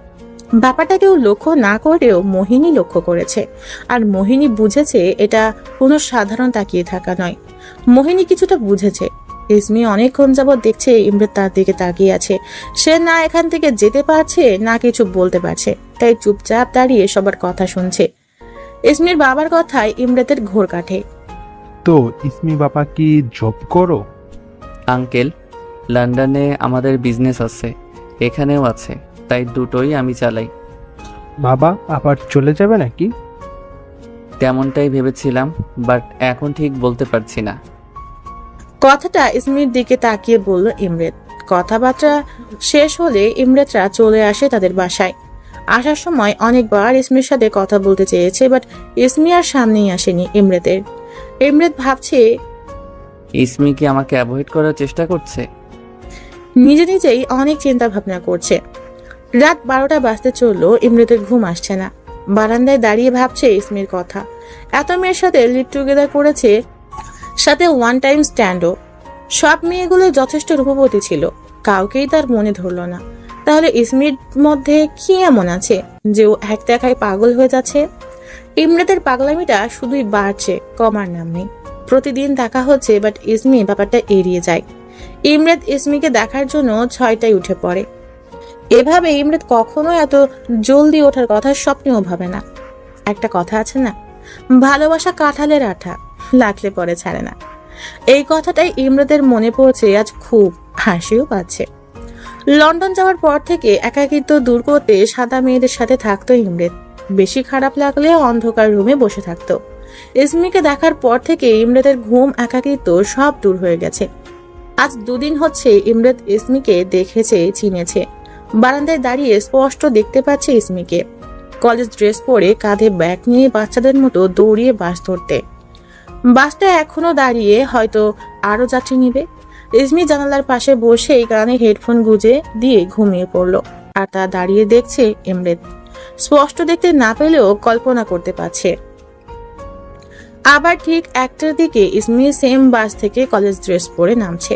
ব্যাপারটা কেউ লক্ষ্য না করেও মোহিনী লক্ষ্য করেছে। আর মোহিনী বুঝেছে এটা কোনো সাধারণ তাকিয়ে থাকা নয়। মোহিনী কিছুটা বুঝেছে। ইসমি অনেকক্ষণ যাবৎ দেখছে ইমরেত তার দিকে তাকিয়ে আছে। সে না এখান থেকে যেতে পারছে না কিছু বলতে পারছে, তাই চুপচাপ দাঁড়িয়ে সবার কথা শুনছে। ইসমির বাবার কথায় ইমরেতের ঘোর কাটে। তো ইসমি বাবা কি জব করো? আঙ্কেল, লন্ডনে আমাদের বিজনেস আছে, এখানেও আছে, তাই দুটোই আমি চালাই। বাবা আবার চলে যাবে নাকি? তেমনটাই ভেবেছিলাম, বাট এখন ঠিক বলতে পারছি না। কথাটা ইসমির দিকে তাকিয়ে বলল ইমরেত। কথাবার্তা শেষ হলে ইমরেতরা চলে আসে তাদের বাসায়। আসার সময় অনেকবার ইসমির সাথে কথা বলতে চেয়েছে, বাট ইসমি আর সামনেই আসেনি ইমরেতের। ইমরেত ভাবছে ইসমি কি আমাকে অ্যাভয়েড করার চেষ্টা করছে? নিজে নিজেই অনেক চিন্তা ভাবনা করছে। রাত 12টা বাজতে চললো, ইমরেতের ঘুম আসছে না। বারান্দায় দাঁড়িয়ে ভাবছে ইসমির কথা। এত মেয়ের সাথে লিভ টুগেদার করেছে, সাথে ওয়ান টাইম স্ট্যান্ডও। সব মেয়েগুলো যথেষ্ট রূপবতী ছিল, কাউকেই তার মনে ধরলো না। তাহলে ইসমির মধ্যে কি এমন আছে যে ও এক দেখায় পাগল হয়ে যাচ্ছে? ইমরেতের পাগলামিটা শুধুই বাড়ছে, কমার নাম নেই। প্রতিদিন দেখা হচ্ছে, বাট ইসমি ব্যাপারটা এড়িয়ে যায়। ইমরেত ইসমিকে দেখার জন্য 6টায় উঠে পড়ে। এভাবে ইমরেত কখনো এত জলদি ওঠার কথা স্বপ্নেও ভাবে না। একটা কথা আছে না, ভালোবাসা কাঁঠালের আঠা, লাগলে পরে ছাড়ে না। এই কথাটাই ইমরেতের মনে পড়ছে আজ খুব, হাসিও পাচ্ছে। লন্ডন যাওয়ার পর থেকে একাকিত্ব দূর করতে সাদা মেয়েদের সাথে থাকতো ইমরেত। বেশি খারাপ লাগলে অন্ধকার রুমে বসে থাকতো। ইসমিকে দেখার পর থেকে ইমরেতের ঘুম, একাকিত্ব সব দূর হয়ে গেছে। আজ 2 দিন হচ্ছে ইমরেত ইসমিকে দেখেছে, চিনেছে। বারান্দায় দাঁড়িয়ে স্পষ্ট দেখতে পাচ্ছে ইসমিকে, কলেজ ড্রেস পরে কাঁধে ব্যাগ নিয়ে বাচ্চাদের মতো দৌড়িয়ে বাস ধরতে। বাসটা এখনো দাঁড়িয়ে, হয়তো আরো যাত্রী নিবে। ইসমি জানালার পাশে বসে কানে হেডফোন গুঁজে দিয়ে ঘুমিয়ে পড়লো। আর তা দাঁড়িয়ে দেখছে ইমরেত। স্পষ্ট দেখতে না পেলেও কল্পনা করতে পারছে। আবার ঠিক 1টার দিকে ইসমি সেম বাস থেকে কলেজ ড্রেস পরে নামছে।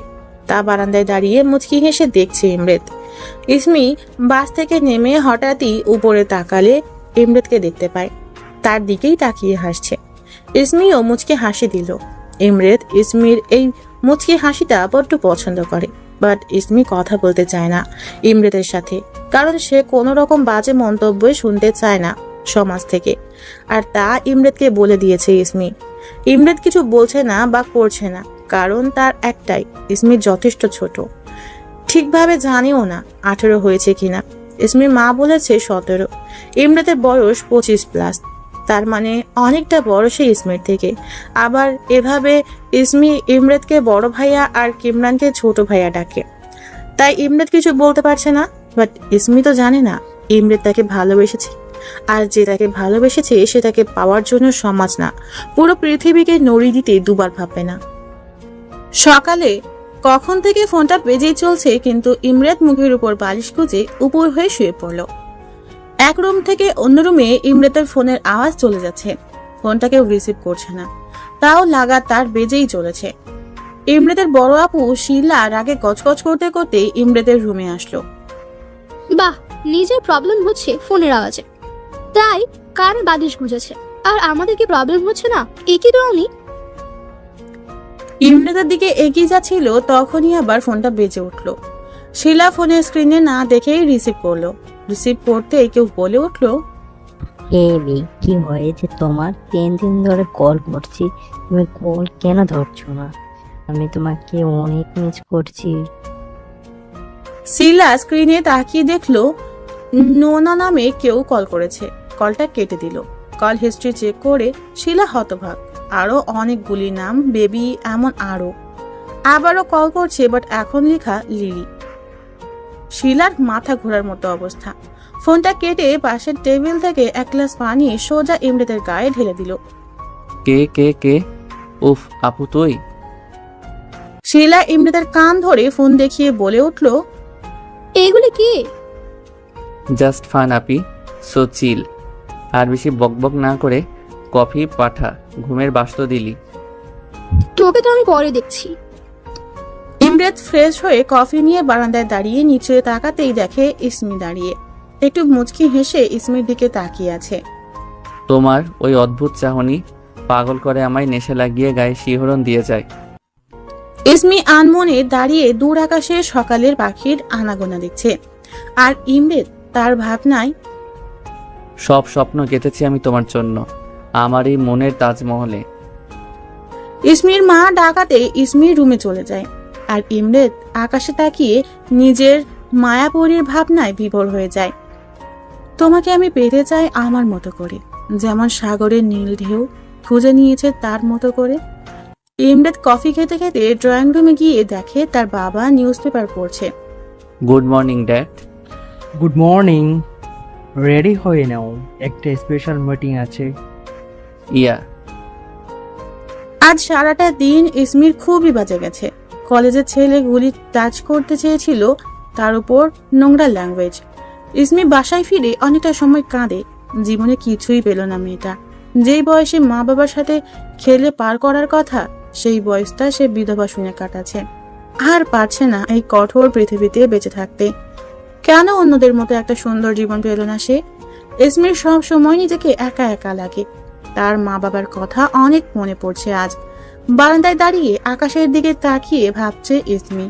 তা বারান্দায় দাঁড়িয়ে মুচকি হেসে দেখছে ইমরেত। ইসমি বাস থেকে নেমে হঠাৎই উপরে তাকালে ইমরেতকে দেখতে পায়, তার দিকেই তাকিয়ে হাসছে। ইসমিও মুচকে হাসি দিল। ইমরেত ইসমির এই মুচকি হাসিটা বড্ড পছন্দ করে, বাট ইসমি কথা বলতে চায় না ইমরেতের সাথে, কারণ সে কোনো রকম বাজে মন্তব্য শুনতে চায় না সমাজ থেকে। আর তা ইমরেতকে বলে দিয়েছে ইসমি। ইমরেত কিছু বলছে না বা করছে না, কারণ তার একটাই, ইসমি যথেষ্ট ছোট, ঠিকভাবে জানেও না 18 হয়েছে কিনা। ইসমির মা বলেছে 17। ইমরেতের বয়স 25+, তার মানে অনেকটা বড় সে ইসমির থেকে। আবার এভাবে ইসমি ইমরেতকে বড় ভাইয়া আর কিমরানকে ছোট ভাইয়া ডাকে, তাই ইমরেত কিছু বলতে পারছে না। বাট ইসমি তো জানে না ইমরেত তাকে ভালোবেসেছে, আর যে তাকে ভালোবেসেছে সে তাকে পাওয়ার জন্য সমাজ না, পুরো পৃথিবীকে নড়ি দিতে দুবার ভাববে না। সকালে কখন থেকে ফোনটা বেজেই চলছে, কিন্তু ইমরেত মুখের উপর বালিশ গুজে উপর হয়ে শুয়ে পড়ল। এক রুম থেকে অন্য রুমে ইমরেতের ফোনের আওয়াজ চলে যাচ্ছে, ফোনটা কেউ রিসিভ করছে না, তাও লাগাতার বেজেই চলেছে। ইমরেতের বড় আপু শিলা রাগে গজগজ করতে করতে ইমরেতের রুমে আসলো। বাহ, নিজের প্রবলেম হচ্ছে ফোনের আওয়াজে, তাই কার বালিশ গুজেছে, আর আমাদের কি প্রবলেম হচ্ছে না? একই তো আমি। ইমরেতের দিকে এগিয়ে যাচ্ছিল, তখনই আবার ফোনটা বেজে উঠলো। শিলা ফোনের স্ক্রিনে না দেখেই রিসিভ করলো। রিসিভ করতে কেউ বলে উঠলো, এবি কি হয়েছে তোমার? 3 দিন ধরে কল করছি, তুমি কল কেন ধরছো না? আমি তোমাকে অনেক মিস করছি। শিলা স্ক্রিনে তাকিয়ে দেখলো নোনা নামে কেউ কল করেছে। কলটা কেটে দিল। কল হিস্ট্রি চেক করে শিলা হতভাগ। আরো অনেকগুলি নাম, বেবি, এমন আরো। আবারও কল করছে, বাট এখন লেখা লিলি। শিলার মাথা ঘোরার মতো অবস্থা। ফোনটা কেটে পাশের টেবিল থেকে 1 গ্লাস পানি সোজা ইমরেতের গায়ে ঢেলে দিল। কে কে কে? উফ, আপু তুই? শিলা ইমরেতের কান ধরে ফোন দেখিয়ে বলে উঠলো, এইগুলি কি? জাস্ট ফান আপি, সো চিল। আর বেশি বকবক না করে কফি পাঠা, ঘুমের বাস্ত দিলি। তোকে তো আমি পরে দেখছি। ইমরেত ফ্রেশ হয়ে কফি নিয়ে বারান্দায় দাঁড়িয়ে নিচে তাকাতেই দেখে ইসমি দাঁড়িয়ে। একটু মুচকি হেসে ইসমির দিকে তাকিয়ে আছে। তোমার ওই অদ্ভুত চাহনি পাগল করে আমায়, নেশা লাগিয়ে গায়ে শিহরণ দিয়ে যায়। ইসমি আনমনে দাঁড়িয়ে দূর আকাশে সকালের পাখির আনাগোনা দেখছে, আর ইমরেত তার ভাবনায়। সব স্বপ্ন কেটেছি আমি তোমার জন্য, আমার এই মনের তাজমহলে। ইসমির মা ডাকাতে ইসমির রুমে চলে যায়, আর ইমরেত আকাশে তাকিয়ে নিজের মায়াপরীর ভাবনায় বিভোর হয়ে যায়। তোমাকে আমি পেতে চাই আমার মতো করে, যেমন সাগরের নীল ঢেউ খুঁজে নিয়েছে তার মতো করে। ইমরেত কফি খেতে খেতে ড্রয়িং রুমে গিয়ে দেখে তার বাবা নিউজ পেপার পড়ছে। Good morning dad. Good morning. Ready হয়ে নাও, একটা স্পেশাল মিটিং আছে। ইয়া। আজ সারাটা দিন ইসমির খুবই বাজে গেছে। কলেজের ছেলেগুলি টাচ করতে চেয়েছিল, তার উপর নোংরা ল্যাঙ্গুয়েজ। ইসমি বাসায় ফিরে অনেকটা সময় কাঁদে। জীবনে কিছুই পেল না মেয়েটা। যেই বয়সে মা বাবার সাথে খেলে পার করার কথা, সেই বয়সটা সে বিধবা শুনে কাটাচ্ছে। আর পারছে না এই কঠোর পৃথিবীতে বেঁচে থাকতে। কেন অন্যদের মতো একটা সুন্দর জীবন পেল না সে? ইসমির সব সময় নিজেকে একা একা লাগে। তার মা বাবার কথা অনেক মনে পড়ছে আজ। বারান্দায় দাঁড়িয়ে আকাশের দিকে তাকিয়ে ভাবছে ইসমি।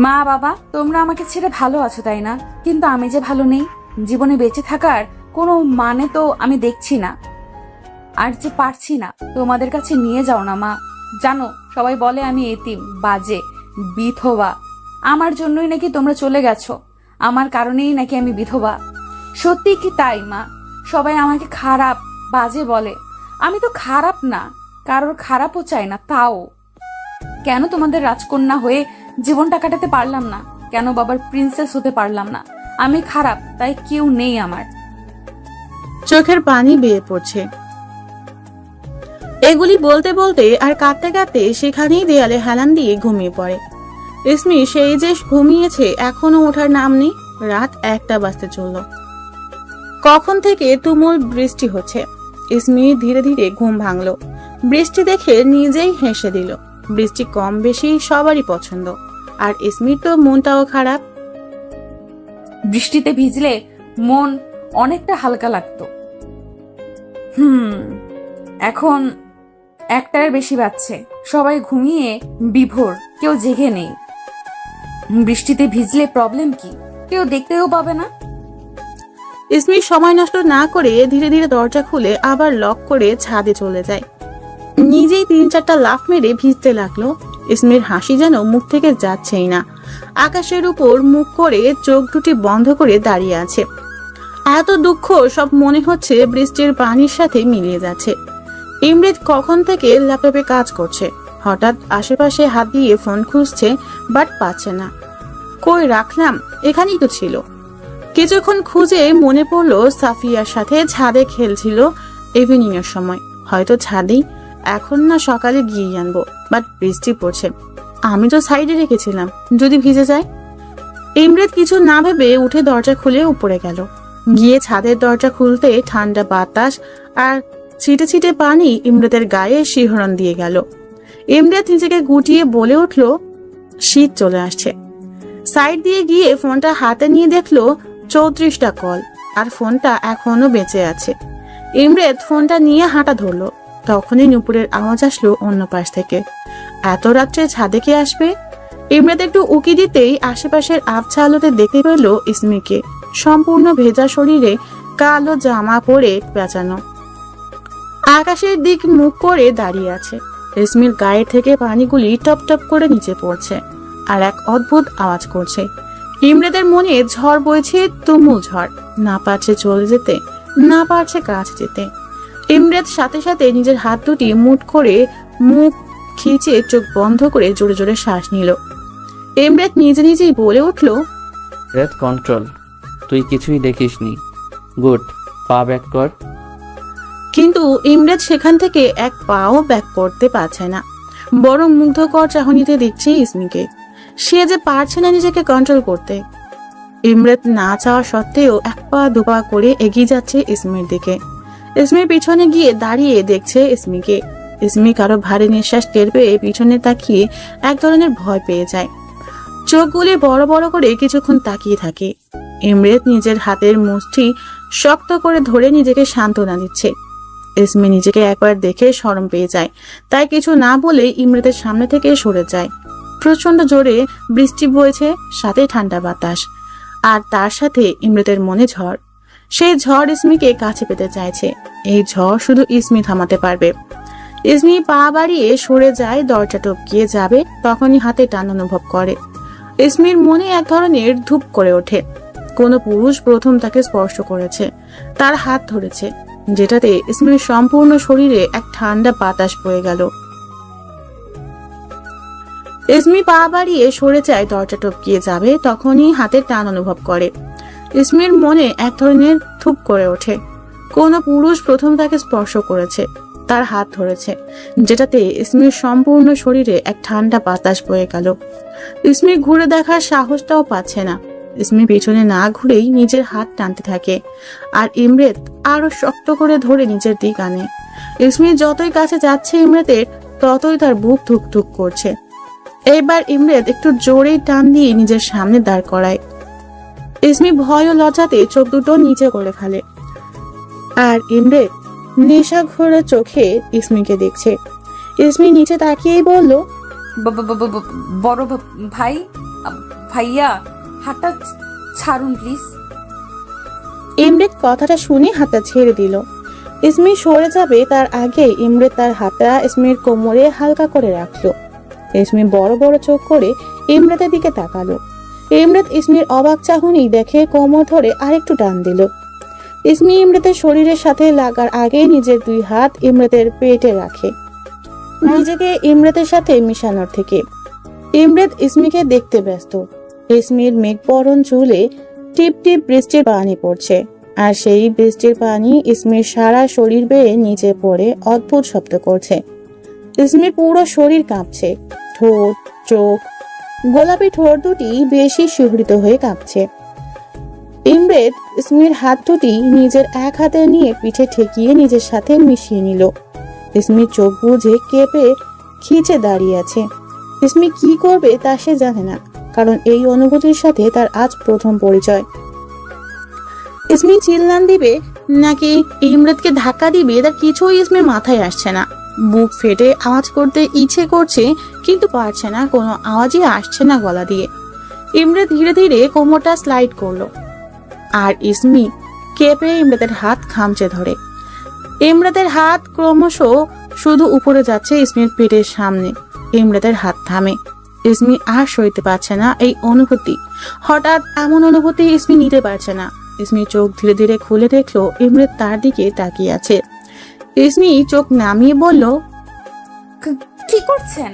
মা বাবা, তোমরা আমাকে ছেড়ে ভালো আছো তাই না? কিন্তু আমি যে ভালো নেই। জীবনে বেঁচে থাকার কোনো মানে তো আমি দেখছি না। আর যে পারছি না, তোমাদের কাছে নিয়ে যাও না মা। জানো, সবাই বলে আমি এতিম, বাজে, বিধবা। আমার জন্যই নাকি তোমরা চলে গেছো, আমার কারণেই নাকি আমি বিধবা। সত্যি কি তাই মা? সবাই আমাকে খারাপ, বাজে বলে। আমি তো খারাপ না, কারোর খারাপও চাই না। তাও কেন তোমাদের রাজকন্যা হয়ে জীবনটা কাটাতে পারলাম না? কেন বাবার প্রিন্সেস হতে পারলাম না? আমি খারাপ, তাই কেউ নেই আমার। চোখের পানি বেয়ে পড়ছে। এগুলি বলতে বলতে আর কাঁদতে কাঁদতে সেখানেই দেয়ালে হেলান দিয়ে ঘুমিয়ে পড়ে। ইসমি সেই যে ঘুমিয়েছে, এখনো ওঠার নাম নেই। রাত 1টা বাজতে চলল। কখন থেকে তুমুল বৃষ্টি হচ্ছে। ইসমি ধীরে ধীরে ঘুম ভাঙলো। বৃষ্টি দেখে নিজেই হেসে দিল। বৃষ্টি কম বেশি সবারই পছন্দ, আর ইসমির তো মনটাও খারাপ। বৃষ্টিতে ভিজলে মন অনেকটা হালকা লাগতো। এখন 1টার বেশি বাজছে, সবাই ঘুমিয়ে বিভোর, কেউ জেগে নেই। বৃষ্টিতে ভিজলে প্রবলেম কি? কেউ দেখতেও পাবে না। ইসমি সময় নষ্ট না করে ধীরে ধীরে দরজা খুলে আবার লক করে ছাদে চলে যায়। নিজেই 3-4টা লাফ মেরে ভিজতে লাগলো। ইসমির হাসি যেন মুখ থেকে যাচ্ছেই না। আকাশের উপর মুখ করে চোখ দুটি বন্ধ করে দাঁড়িয়ে আছে। এত দুঃখ সব মনে হচ্ছে বৃষ্টির পানির সাথে মিলিয়ে যাচ্ছে। ইমরেদ কখন থেকে ল্যাপটপে কাজ করছে। হঠাৎ আশেপাশে হাত দিয়ে ফোন খুঁজছে, বাট পাচ্ছে না। কই রাখলাম? এখানেই তো ছিল। কিছুক্ষণ খুঁজে মনে পড়লো সাফিয়ার সাথে ছাদে খেলছিল ইভিনিং এর সময়। হয়তো ছাদেই, এখন না সকালে গিয়ে আনবো। বাট বৃষ্টি পড়ছে, আমি তো সাইডে রেখেছিলাম, যদি ভিজে যায়। ইমরেদ কিছু না ভেবে উঠে দরজা খুলে উপরে গেল। গিয়ে ছাদের দরজা খুলতে ঠান্ডা বাতাস আর ছিটে ছিটে পানি ইমরেদের গায়ে শিহরণ দিয়ে গেল। ইমরেদ নিজেকে গুটিয়ে বলে উঠল, শীত চলে আসছে। সাইড দিয়ে গিয়ে ফোনটা হাতে নিয়ে দেখলো 34টা কল, আর ফোনটা এখনো বেঁচে আছে। ইমরেদ ফোনটা নিয়ে হাঁটা ধরলো। তখনই নুপুরের আওয়াজ আসলো অন্য পাশ থেকে। এত রাত্রে ছাদে কে আসবে? ইমরেদ একটু উকি দিতেই আশেপাশের আবছা আলোতে দেখতে পেল ইসমিকে, সম্পূর্ণ ভেজা শরীরে, কালো জামা পরে পেঁচানো, আকাশের দিক মুখ করে দাঁড়িয়ে আছে। ইসমির গায়ে থেকে পানিগুলি টপ টপ করে নিচে পড়ছে আর এক অদ্ভুত আওয়াজ করছে। ইমরেদের মনে ঝড় বইছে, তুমুল ঝড়। না পারছে চলে যেতে, না পারছে কাছে যেতে। ইমরেদ সাথে সাথে নিজের হাত দুটি মুঠ করে মুখ খিচে চোখ বন্ধ করে জোরে জোরে শ্বাস নিল। ইমরেদ নিজে নিজেই বলে উঠল, রেড কন্ট্রোল, তুই কিছুই দেখিসনি। গুড, পা ব্যাক কর। কিন্তু ইমরেদ সেখান থেকে এক পাও ব্যাক করতে পারছে না, বরং মুগ্ধকর চাহনিতে দেখছে ইসমিকে। সে যে পারছে না নিজেকে কন্ট্রোল করতে। ইমরেদ না চাওয়া সত্ত্বেও 1 পা 2 পা করে এগিয়ে যাচ্ছে ইসমির দিকে। ইসমির পিছনে গিয়ে দাঁড়িয়ে দেখছে ইসমিকে। ইসমি কারো ভারী নিঃশ্বাস টের পেয়ে পিছনে তাকিয়ে এক ধরনের ভয় পেয়ে যায়। চোখগুলি বড় বড় করে কিছুক্ষণ তাকিয়ে থাকে। ইমরেদ নিজের হাতের মুষ্টি শক্ত করে ধরে নিজেকে সান্ত্বনা দিচ্ছে। ইসমি নিজেকে একবার দেখে শরম পেয়ে যায়, তাই কিছু না বলে ইমরেদের সামনে থেকে সরে যায়। প্রচন্ড জোরে বৃষ্টি বইছে, সাথে ঠান্ডা বাতাস, আর তার সাথে ইমরেদের মনে ঝড়। সেই ঝড় ইসমিকে কাছে পেতে চাইছে। এই ঝড় শুধু ইসমি থামাতে পারবে। ইসমি পা বাড়িয়ে সরে যায়, দরজা টপকিয়ে যাবে, তখনই হাতে টান অনুভব করে। ইসমির মনে এক ধরনের ধূপ করে ওঠে। কোনো পুরুষ প্রথম তাকে স্পর্শ করেছে, তার হাত ধরেছে, যেটাতে ইসমির সম্পূর্ণ শরীরে এক ঠান্ডা বাতাস বয়ে গেল। ইসমি পা বাড়িয়ে সরে যায়, দরজা টপকিয়ে যাবে, তখনই হাতের টান অনুভব করে। ইসমির মনে এক ধরনের থুপ করে ওঠে। কোনো পুরুষ প্রথম তাকে স্পর্শ করেছে, তার হাত ধরেছে, যেটাতে ইসমির সম্পূর্ণ শরীরে এক ঠান্ডা বাতাস বয়ে গেল। ইসমি ঘুরে দেখার সাহসটাও পাচ্ছে না। ইসমি পেছনে না ঘুরেই নিজের হাত টানতে থাকে, আর ইমরেত আরো শক্ত করে ধরে নিজের দিক আনে। ইসমি যতই কাছে যাচ্ছে ইমরেতের, ততই তার বুক ধুকধুক করছে। এইবার ইমরেত একটু জোরেই টান দিয়ে নিজের সামনে দাঁড় করায়। ইসমি ভয় ও লজ্জাতে চোখ দুটো নিচে করে ফেলে, আর ইমরেত নেশা ঘোরা চোখে ইসমিকে দেখছে। ইসমি নিচে তাকিয়েই বলল, বড় ভাই, ভাইয়া হাতটা ছাড়ুন প্লিজ। ইমরেত কথাটা শুনে হাতটা ছেড়ে দিল। ইসমি সরে যাবে তার আগে ইমরেত তার হাতটা ইসমির কোমরে হালকা করে রাখলো। ইসমি বড় বড় চোখ করে ইমরেতের দিকে তাকালো। ইমরেত ইসমির অবাক চাহনি দেখে কোমর ধরে আরেকটু টান দিল। ইসমি ইমরেতের শরীরের সাথে লাগার আগে নিজের দুই হাত ইমরেতের পেটে রাখে, নিজেকে ইমরেতের সাথে মিশানোর থেকে। ইমরেত ইসমিকে দেখতে ব্যস্ত। ইসমির মেঘবরণ চুলে টিপ টিপ বৃষ্টির পানি পড়ছে, আর সেই বৃষ্টির পানি ইসমির সারা শরীর বেয়ে নিচে পড়ে অদ্ভুত শব্দ করছে। ইসমির পুরো শরীর কাঁপছে, ঠোঁট, চোখ, গোলাপি ঠোঁট দুটি বেশি শিহরিত হয়ে কাঁপছে। ইমরেত ইসমির হাত দুটি নিজের এক হাতে নিয়ে পিঠে ঠেকিয়ে নিজের সাথে মিশিয়ে নিল। ইসমির চোখ বুজে কেঁপে খিচে দাঁড়িয়ে আছে। ইসমি কি করবে তা সে জানে না, কারণ এই অনুভূতির সাথে তার আজ প্রথম পরিচয়। ইসমি চিল্লান দিবে নাকি ইমরেতকে ধাক্কা দিবে, তার কিছুই ইসমির মাথায় আসছে না। বুক ফেটে আওয়াজ করতে ইচ্ছে করছে, কিন্তু পারছে না, কোনো আওয়াজই আসছে না গলা দিয়ে। ইমরেত ধীরে ধীরে কোমরটা স্লাইড করলো, আর ইসমি কেঁপে ইমরেতের হাত খামচে ধরে। ইমরেতের হাত ক্রমশ শুধু উপরে যাচ্ছে ইসমির পেটের সামনে। ইমরেতের হাত থামে। ইসমি আর সইতে পারছে না এই অনুভূতি। হঠাৎ এমন অনুভূতি ইসমি নিতে পারছে না। ইসমি চোখ ধীরে ধীরে খুলে দেখলো ইমরেত তার দিকে তাকিয়ে আছে। ইসমি চোখ নামিয়ে বলল, কি করছেন?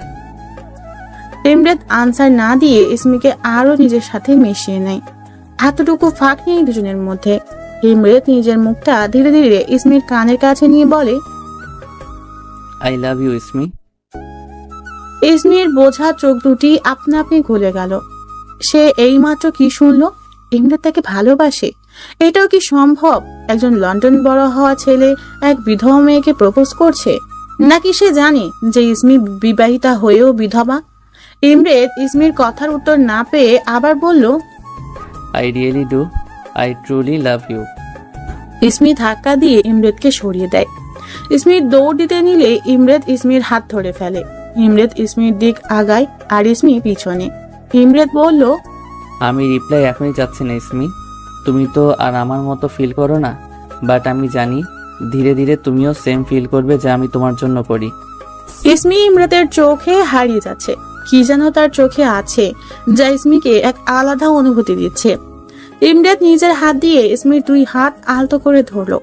ইমরেত আনসার না দিয়ে ইসমিকে আরো নিজের সাথে মিশিয়ে নেয়। এতটুকু ফাঁক নেই দুজনের মধ্যে। ইমরেত নিজের মুখটা ধীরে ধীরে ইসমির কানের কাছে নিয়ে বলে, আই লাভ ইউ ইসমি। ইসমির বোঝা চোখ দুটি আপনা আপনি খুলে গেল। সে এইমাত্র কি শুনলো? ইমরেত তাকে ভালোবাসে। এটাও কি সম্ভব? একজন লন্ডন বড় হওয়া ছেলে এক বিধবা মেয়েকে প্রপোজ করছে, নাকি সে জানে যে ইসমি বিবাহিতা হয়েও বিধবা? ইমরেত ইসমির কথার উত্তর না পেয়ে আবার বলল, I really do, I truly love you. Ismi ধাক্কা দিয়ে ইমরেতকে সরিয়ে দেয়। ইসমির দৌড় দিতে নিলে ইমরেত ইসমির হাত ধরে ফেলে। ইমরেত ইসমির দিক আগায়, আর ইসমি পিছনে। ইমরেত বলল, আমি রিপ্লাই এখনই যাচ্ছি না ইসমি। তুমি তো আর আমার মতো ফিল করো না, বাট আমি জানি ধীরে ধীরে তুমিও সেম ফিল করবে যা আমি তোমার জন্য করি। ইসমি ইমরেতের চোখে হারিয়ে যাচ্ছে। কি যেন তার চোখে আছে যা ইসমিকে এক আলাদা অনুভূতি দিচ্ছে। ইমরেত নিজের হাত দিয়ে ইসমির দুই হাত আলতো করে ধরলো।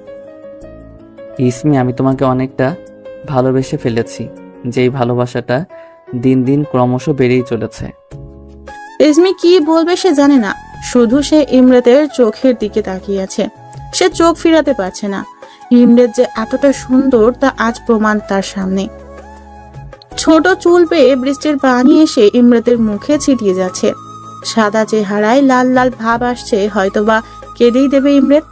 ইসমি, আমি তোমাকে অনেকটা ভালোবেসে ফেলেছি, যেই ভালোবাসাটা দিন দিন ক্রমশ বেড়েই চলেছে। ইসমি কি বলবে সে জানে না, শুধু সে ইমরেতের চোখের দিকে তাকিয়ে আছে। সে চোখ ফিরাতে পারছে না। ইমরেত যে এতটা সুন্দর তা আজ প্রমাণ তার সামনে। ছোট চুল পেয়ে বৃষ্টির পানি এসে ইমরেতের মুখে ছিটিয়ে যাচ্ছে। সাদা চেহারায় লাল লাল ভাব আসছে, হয়তোবা কেঁদেই দেবে ইমরেত।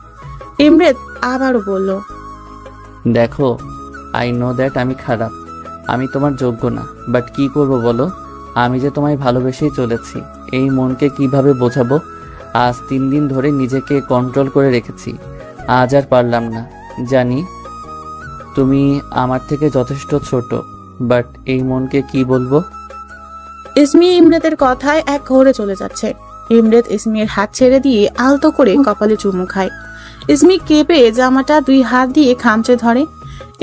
ইমরেত আবারও বলল, দেখো, আই নো দ্যাট আমি খারাপ, আমি তোমার যোগ্য না, বাট কি করব বলো? আমি যে তোমায় ভালোবেসেই চলেছি। এই মনকে কিভাবে বোঝাবো? আজ 3 দিন ধরে নিজেকে কন্ট্রোল করে রেখেছি, আজ আর পারলাম না। জানি তুমি আমার থেকে যথেষ্ট ছোট, বাট এই মনকে কি বলবো? ইসমি ইমরেতের কথায় এক ঘোরে চলে যাচ্ছে। ইমরেত ইসমির হাত ছেড়ে দিয়ে আলতো করে কপালে চুমু খায়। ইসমি কেঁপে জামাটা দুই হাত দিয়ে খামচে ধরে।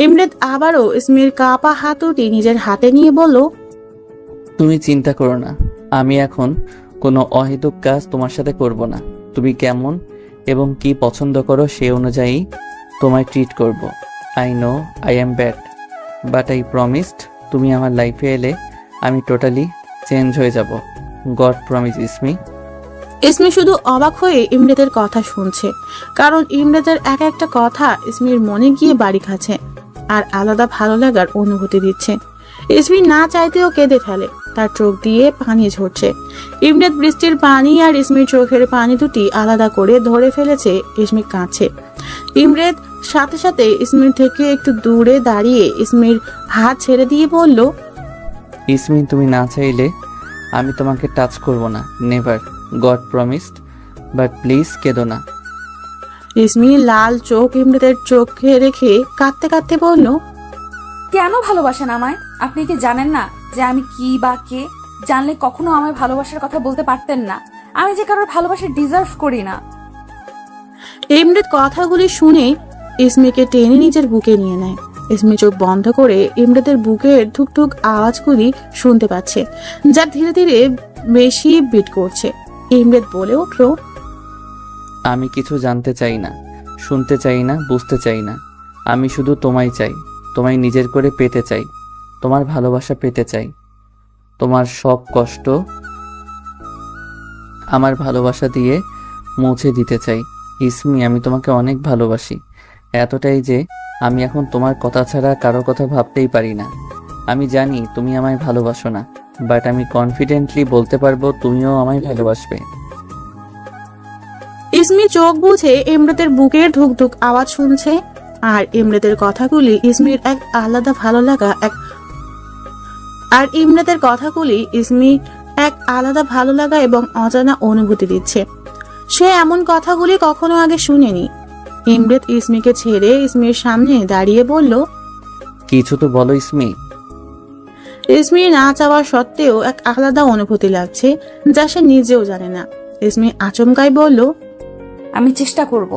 ইমরেত আবারও ইসমির কাপা হাত দুটি নিজের হাতে নিয়ে বলল, তুমি চিন্তা করো না, আমি এখন কোনো অহেতুক কাজ তোমার সাথে করব না। তুমি কেমন এবং কি পছন্দ করো সে অনুযায়ী তোমায় ট্রিট করব। I know I am bad, but I promised তুমি আমার লাইফে এলে আমি টোটালি চেঞ্জ হয়ে যাব। God promise ইসমি। ইসমি শুধু অবাক হয়ে ইমরাতের কথা শুনছে, কারণ ইমরাতের এক একটা কথা ইসমির মনে গিয়ে বাড়ি খাচ্ছে আর আলাদা ভালো লাগার অনুভূতি দিচ্ছে। ইসমি না চাইতেও কেঁদে ফেলে, তার চোখ দিয়ে পানি ঝরছে। ইমরাত বৃষ্টির পানি আর ইসমির চোখের পানি দুটি আলাদা করে ধরে ফেলেছে। ইসমি কাঁদছে। ইমরাত সাথে সাথে ইসমির থেকে একটু দূরে দাঁড়িয়ে ইসমির হাত ছেড়ে দিয়ে বলল, ইসমি, তুমি না চাইলে আমি তোমাকে টাচ করব না, never, god promised, but please কেঁদো না। ইসমি লাল চোখ ইমরাতের চোখে রেখে কাঁদতে কাঁদতে বলল, কেন ভালোবাসেন আমায়? আপনি কি জানেন না যে আমি কি বা কে? জানলে কখনো আমায় ভালোবাসার কথা বলতে পারতেন না। আমি যে কারোর ভালোবাসা ডিজার্ভ করি না। ইমরাত কথাগুলি শুনে ইসমিকে টেনে নিজের বুকে নিয়ে নেয়। ইসমি চোখ বন্ধ করে ইমরাতের বুকের ঠুকঠুক আওয়াজগুলি শুনতে পাচ্ছে, যা ধীরে ধীরে বেশি বিট করছে। ইমরাত বলে উঠল, আমি কিছু জানতে চাই না, শুনতে চাই না, বুঝতে চাই না। আমি শুধু তোমায় চাই, তোমায় নিজের করে পেতে চাই, তোমার ভালোবাসা পেতে চাই, তোমার সব কষ্ট আমার ভালোবাসা দিয়ে মুছে দিতে চাই। ইসমি, আমি তোমাকে অনেক ভালোবাসি, এতটাই যে আমি এখন তোমার কথা ছাড়া কারো কথা ভাবতেই পারি না। আমি জানি তুমি আমায় ভালোবাসো না, বাট আমি কনফিডেন্টলি বলতে পারবো তুমিও আমায় ভালোবাসবে। ইসমি চোখ বুঝে ইমরাতের বুকের ধুকধুক আওয়াজ শুনছে, আর ইমরাতের কথাগুলি ইসমির এক আলাদা ভালো লাগা এবং অজানা অনুভূতি দিচ্ছে। সে এমন কথাগুলি কখনো আগে শুনেনি। ইমরাত ইসমিকে ছেড়ে ইসমির সামনে দাঁড়িয়ে বলল, কিছু তো বলো ইসমি। ইসমি না চাওয়া সত্ত্বেও এক আলাদা অনুভূতি লাগছে, যা সে নিজেও জানে না। ইসমি আচমকাই বলল, আমি চেষ্টা করব।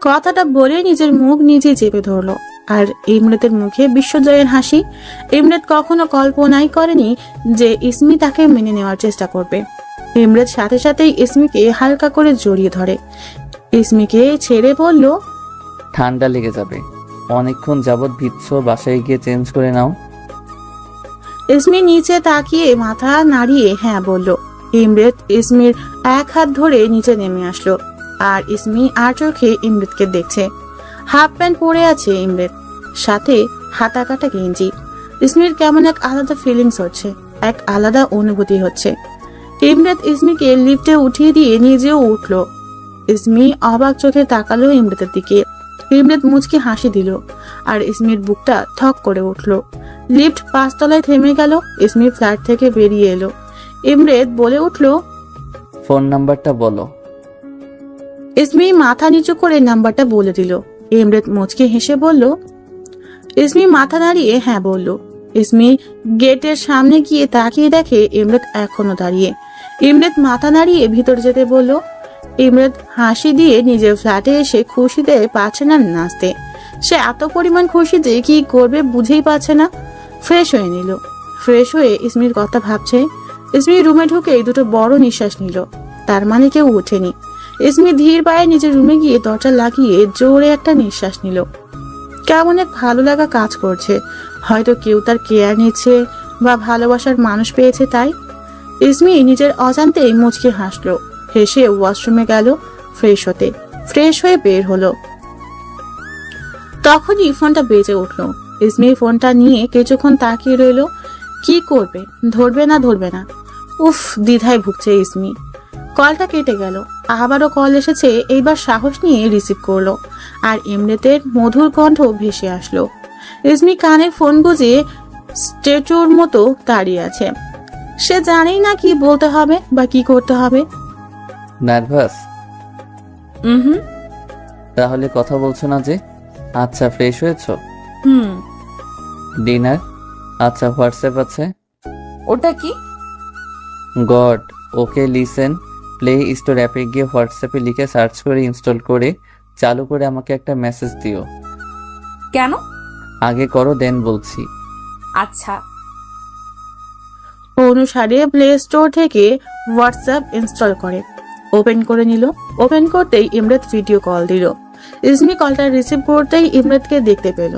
কথাটা বলে নিজের মুখ নিজে চেপে ধরলো, আর ইমরাতের মুখে বিশ্বজয়ের হাসি। ইমরাত কখনো কল্পনাই করেনি যে ইসমি তাকে মেনে নেওয়ার চেষ্টা করবে। ইমরাত সাথে সাথেই ইসমিকে হালকা করে জড়িয়ে ধরে। ইসমিকে ছেড়ে বলল, ঠান্ডা লেগে যাবে, অনেকক্ষণ যাবৎ ভিজছ, বাসায় গিয়ে চেঞ্জ করে নাও। ইসমি নিচে তাকিয়ে মাথা নাড়িয়ে হ্যাঁ বলল। ইমরাত ইসমির এক হাত ধরে নিচে নেমে আসলো, আর ইসমি আর চোখে ইমরাতকে দেখছে। হাফ প্যান্ট পরে আছে ইমরাত, সাথে হাতা কাটা গেঞ্জি। ইসমির কেমন এক আলাদা ফিলিংস হচ্ছে, এক আলাদা অনুভূতি হচ্ছে। ইমরাত ইসমিকে লিফটে উঠিয়ে দিয়ে নিজেও উঠলো। ইসমি অবাক চোখে তাকালো ইমরাতের দিকে। ইমরাত মুচকি হাসি দিল, আর ইসমির বুকটা থক করে উঠলো। লিফট 5 তলায় থেমে গেল। ইসমি ফ্ল্যাট থেকে বেরিয়ে এলো। ইমরাত বলে উঠলো, ফোন নাম্বারটা বলো। ইসমি মাথা নিচু করে নাম্বারটা বলে দিল। ইমরাত মুচকি হেসে বলল। ইসমি মাথা নাড়িয়ে হ্যাঁ বলল। ইসমি গেটের সামনে গিয়ে তাকিয়ে দেখে ইমরাত এখনো দাঁড়িয়ে। ইমরাত মাথা নাড়িয়ে ভিতর যেতে বলল। ইমরাত হাসি দিয়ে নিজের ফ্ল্যাটে এসে খুশিতে পারছে না নাচতে। সে এত পরিমাণ খুশি যে কি করবে বুঝেই পাচ্ছে না। ফ্রেশ হয়ে নিল। ফ্রেশ হয়ে ইসমির কথা ভাবছে। ইসমি রুমে ঢুকে দুটো বড় নিঃশ্বাস নিল, তার মানে কেউ ওঠেনি। ইসমি ধীর পায়ে নিজের রুমে গিয়ে দরজা লাগিয়ে জোরে একটা নিঃশ্বাস নিল। কেমন এক ভালো লাগা কাজ করছে, হয়তো কেউ তার কেয়ার নিচ্ছে বা ভালোবাসার মানুষ পেয়েছে তাই। ইসমি নিজের অজান্তেই মুচকে হাসলো। হেসে ওয়াশরুমে গেল ফ্রেশ হতে। ফ্রেশ হয়ে বের হলো। তখনই ফোনটা বেজে উঠলো। ইসমি ফোনটা নিয়ে কিছুক্ষণ তাকিয়ে রইল। কি করবে, ধরবে না। উফ, দ্বিধায় ভুগছে ইসমি। কলটা কেটে গেল। আবারও কল এসেছে। এইবার সাহস নিয়ে রিসিভ করলো, আর ইমরাতের মধুর কণ্ঠ ভেসে আসলো। ইসমি কানে ফোন গুজিয়ে স্ট্যাচুর মতো দাঁড়িয়ে আছে। সে জানেই না কি বলতে হবে বা কি করতে হবে। নার্ভাস? তাহলে কথা বলছো না যে? আচ্ছা, ফ্রেশ হয়েছো? ডিনার? আচ্ছা, হোয়াটসঅ্যাপ আছে? ওটা কি? গড, ওকে লিসেন, প্লে স্টোর অ্যাপে গিয়ে হোয়াটসঅ্যাপে লিখে সার্চ করে ইনস্টল করে চালু করে আমাকে একটা মেসেজ দিও। কেন? আগে করো, দেন বলছি। আচ্ছা। অনুসারে প্লে স্টোর থেকে হোয়াটসঅ্যাপ ইনস্টল করে ওপেন করে নিল। ওপেন করতেই ইমরাত ভিডিও কল দিল। ইসমি কলটা রিসিভ করতেই ইমরাতকে দেখতে পেল।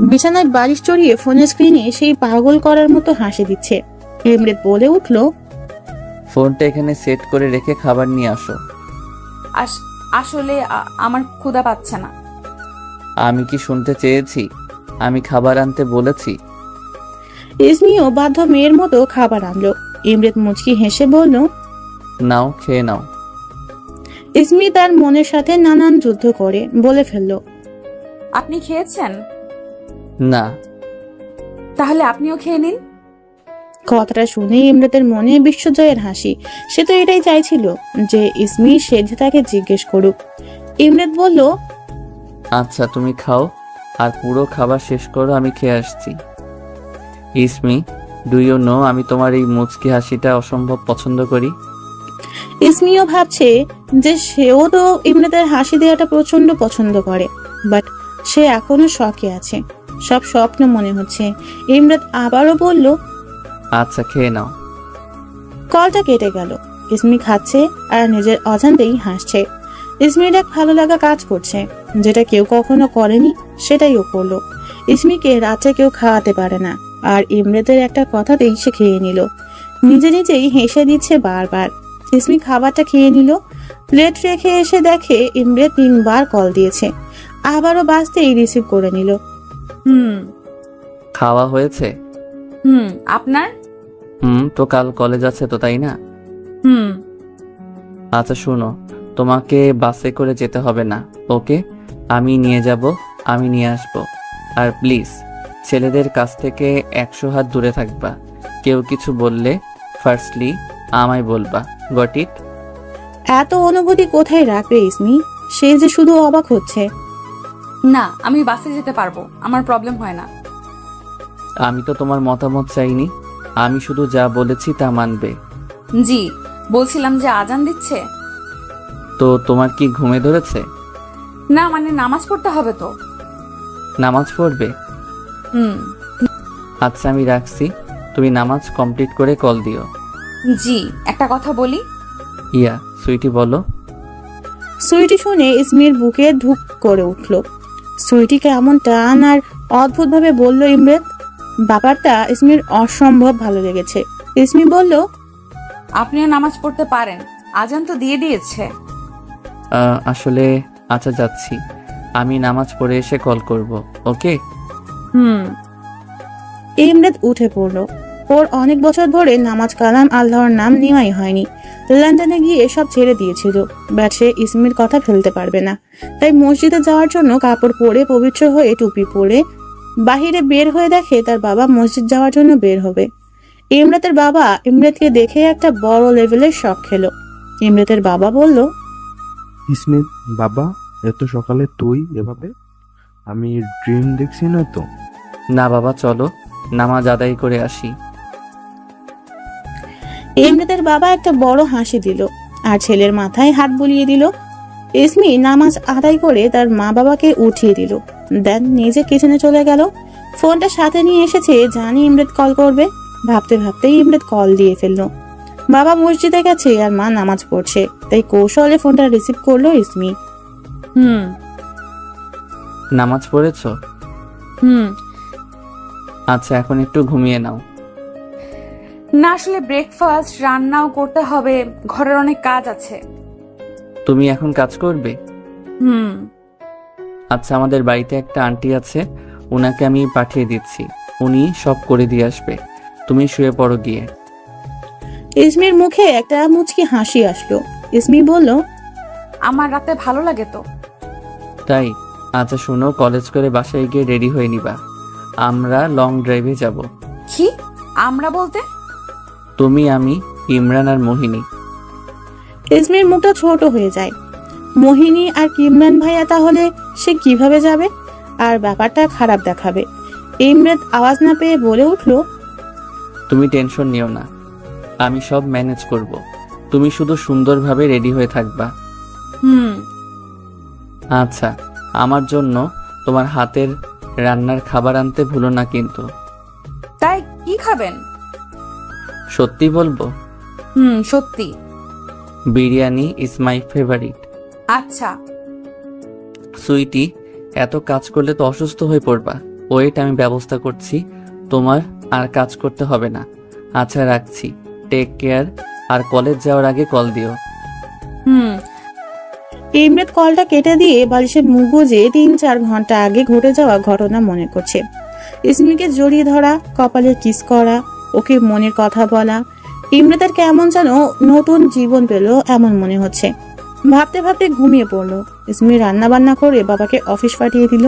বিছানায় বালিশ চড়িয়ে ফোনের স্ক্রিনে সেই পাগল করার মতো হাসি দিচ্ছে। ইমরাত বলে উঠল, ফোনটা এখানে সেট করে রেখে খাবার নিয়ে আসো। আসলে আমার ক্ষুধা পাচ্ছে না। আমি কি শুনতে চেয়েছি আমি খাবার আনতে বলেছি? ইসমিও বাধ্য মেয়ের মতো খাবার আনলো। ইমরাত মুচকি হেসে বলল, নাও, খেয়ে নাও। ইসমি তার মনের সাথে নানান যুদ্ধ করে বলে ফেলল, আপনি খেয়েছেন? না। তাহলে আপনিও খেয়ে নিন। কথাটা শুনে ইমরাতের মনে বিশ্বজয়ের হাসি। সে তো এটাই চাইছিল যে ইসমি সেজে তাকে জিজ্ঞেস করুক। ইমরাত বলল, আচ্ছা তুমি খাও, আর পুরো খাবার শেষ করো, আমি খেয়ে আসছি। ইসমি, ডু ইউ নো আমি তোমার এই মুচকি হাসিটা অসম্ভব পছন্দ করি। ইসমিও ভাবছে যে সেও তো ইমরাতের হাসি দেওয়াটা প্রচন্ড পছন্দ করে, বাট সে এখনো শখে আছে, সব স্বপ্ন মনে হচ্ছে। ইমরাত আবারও বলল, আচ্ছা খেয়ে নাও। কলটা কেটে গেল। ইসমি খাচ্ছে আর নিজের অজান্তেই হাসছে। ইসমির এক ভালো লাগা কাজ করছে, যেটা কেউ কখনো করেনি সেটাই ও করলো। ইসমিকে রাতে কেউ খাওয়াতে পারে না, আর ইমরাতের একটা কথাতেই সে খেয়ে নিল। নিজে নিজেই হেসে দিচ্ছে বারবার। ইসমি খাবারটা খেয়ে নিল। প্লেট রেখে এসে দেখে ইমরাত 3 বার কল দিয়েছে। আবারও বাজতেই রিসিভ করে নিল। খাওয়া হয়েছে? আপনার? তো কাল কলেজ আছে তো, তাই না? আচ্ছা শোনো, তোমাকে বাসে করে যেতে হবে না, ওকে? আমি নিয়ে যাব, আমি নিয়ে আসব। আর প্লিজ ছেলেদের কাছ থেকে 100 হাত দূরে থাকবা। কেউ কিছু বললে ফার্স্টলি আমায় বলবা, গট ইট? এত অনুভূতি কোথায় রাখবে ইসমি? সে যে শুধু অবাক হচ্ছে। না, আমি বাসে যেতে পারবো, আমার প্রবলেম হয় না। আমি তো তোমার মতামত চাইনি, আমি শুধু যা বলেছি তা মানবে। জি, বলছিলাম যে আজান দিচ্ছে। তো তোমার কি ঘুমে ধরেছে? না, মানে নামাজ পড়তে হবে তো। নামাজ পড়বে? আচ্ছা আমি রাখছি, তুমি নামাজ কমপ্লিট করে কল দিও। জি, একটা কথা বলি। ইয়া সুইটি বলো। সুইটি শুনে ইসমির বুকে ধুক করে উঠল। সুইটিকে এমন টান আর অদ্ভুত ভাবে বলল ইমরাত, ব্যাপারটা ইসমির অসম্ভব ভালো লেগেছে। ইসমি বলল, আপনিও নামাজ পড়তে পারেন, আজান তো দিয়ে দিয়েছে। আসলে আচ্ছা যাচ্ছি, আমি নামাজ পড়ে এসে কল করব, ওকে? ইমরাত উঠে পড়ল। ওর অনেক বছর ধরে নামাজ কালাম আল্লাহর নাম নেওয়াই হয়নি। লন্ডনে গিয়ে সব ছেড়ে দিয়েছিল, বাট সে ইসমির কথা ফেলতে পারবে না। তাই মসজিদে যাওয়ার জন্য কাপড় পরে পবিত্র হয়ে টুপি পরে বাহিরে বের হয়ে দেখে তার বাবা মসজিদ যাওয়ার জন্য বের হবে। ইমরাতের বাবা ইমরাতকে দেখে একটা বড় লেভেলের শক খেলো। ইমরাতের বাবা বলল, ইসমি বাবা, এত সকালে তুই এভাবে? আমি ড্রিম দেখছি না তো? না বাবা, চলো নামাজ আদায় করে আসি। ইমরাতের বাবা একটা বড় হাসি দিল আর ছেলের মাথায় হাত বুলিয়ে দিল। ইসমি নামাজ আদায় করে তার মা বাবাকে উঠিয়ে দিল, দেন নিজে কিচেনে চলে গেল। ফোনটা সাথে নিয়ে এসেছে, জানি ইমরাত কল করবে। ভাবতে ভাবতেই ইমরাত কল দিয়ে ফেললো। বাবা মসজিদে গেছে আর মা নামাজ পড়ছে, তাই কৌশলে ফোনটা রিসিভ করলো ইসমি। নামাজ পড়েছো? আচ্ছা এখন একটু ঘুমিয়ে নাও। না, আসলে ব্রেকফাস্ট রান্নাও করতে হবে, ঘরের অনেক কাজ আছে। তুমি এখন কাজ করবে? আচ্ছা আমাদের বাড়িতে একটা আন্টি আছে, ওনাকে আমি পাঠিয়ে দিচ্ছি, উনি সব করে দিয়ে আসবে। তুমি শুয়ে পড়ো গিয়ে। ইসমির মুখে একটা মুচকি হাসি আসলো। ইসমি বলল, আমার রাতে ভালো লাগে তো। তাই? আচ্ছা শোনো, কলেজ করে বাসায় গিয়ে রেডি হয়ে নিবা, আমরা লং ড্রাইভে যাব। কি আমরা বলতে? তুমি, আমি, ইমরান আর মোহিনী। ইসমির মুখটা ছোট হয়ে যায়। মোহিনী আর ইমরান ভাইয়া তাহলে সে কিভাবে যাবে? আর ব্যাপারটা খারাপ দেখাবে। ইমরাত আওয়াজ না পেয়ে বলে উঠল, তুমি টেনশন নিও না, আমি সব ম্যানেজ করব, তুমি শুধু সুন্দরভাবে রেডি হয়ে থাকবা। আচ্ছা, আমার জন্য তোমার হাতের রান্নার খাবার আনতে ভুলো না কিন্তু। তাই কি খাবেন? সত্যি বলবো? সত্যি। Biryani is my favourite. আচ্ছা। সুইটি, এত কাজ করলে তো অসুস্থ হয়ে পড়বা। ওয়েট, আমি ব্যবস্থা করছি, তোমার আর কাজ করতে হবে না। আচ্ছা রাখছি, টেক কেয়ার, আর কলেজ যাওয়ার আগে কল দিও। হুম। ইমরাত কলটা কেটে দিয়ে বালিশে মুখ গুজে 3-4 ঘন্টা আগে ঘটে যাওয়া ঘটনা মনে করছে। ইসমিকে জড়িয়ে ধরা, কপালে কিস করা, ওকে মনের কথা বলা, ইমরাতের কেমন যেন নতুন জীবন পেল এমন মনে হচ্ছে। ভাবতে ভাবতে ঘুমিয়ে পড়লো। ইসমি রান্না বান্না করে বাবাকে অফিস পাঠিয়ে দিল।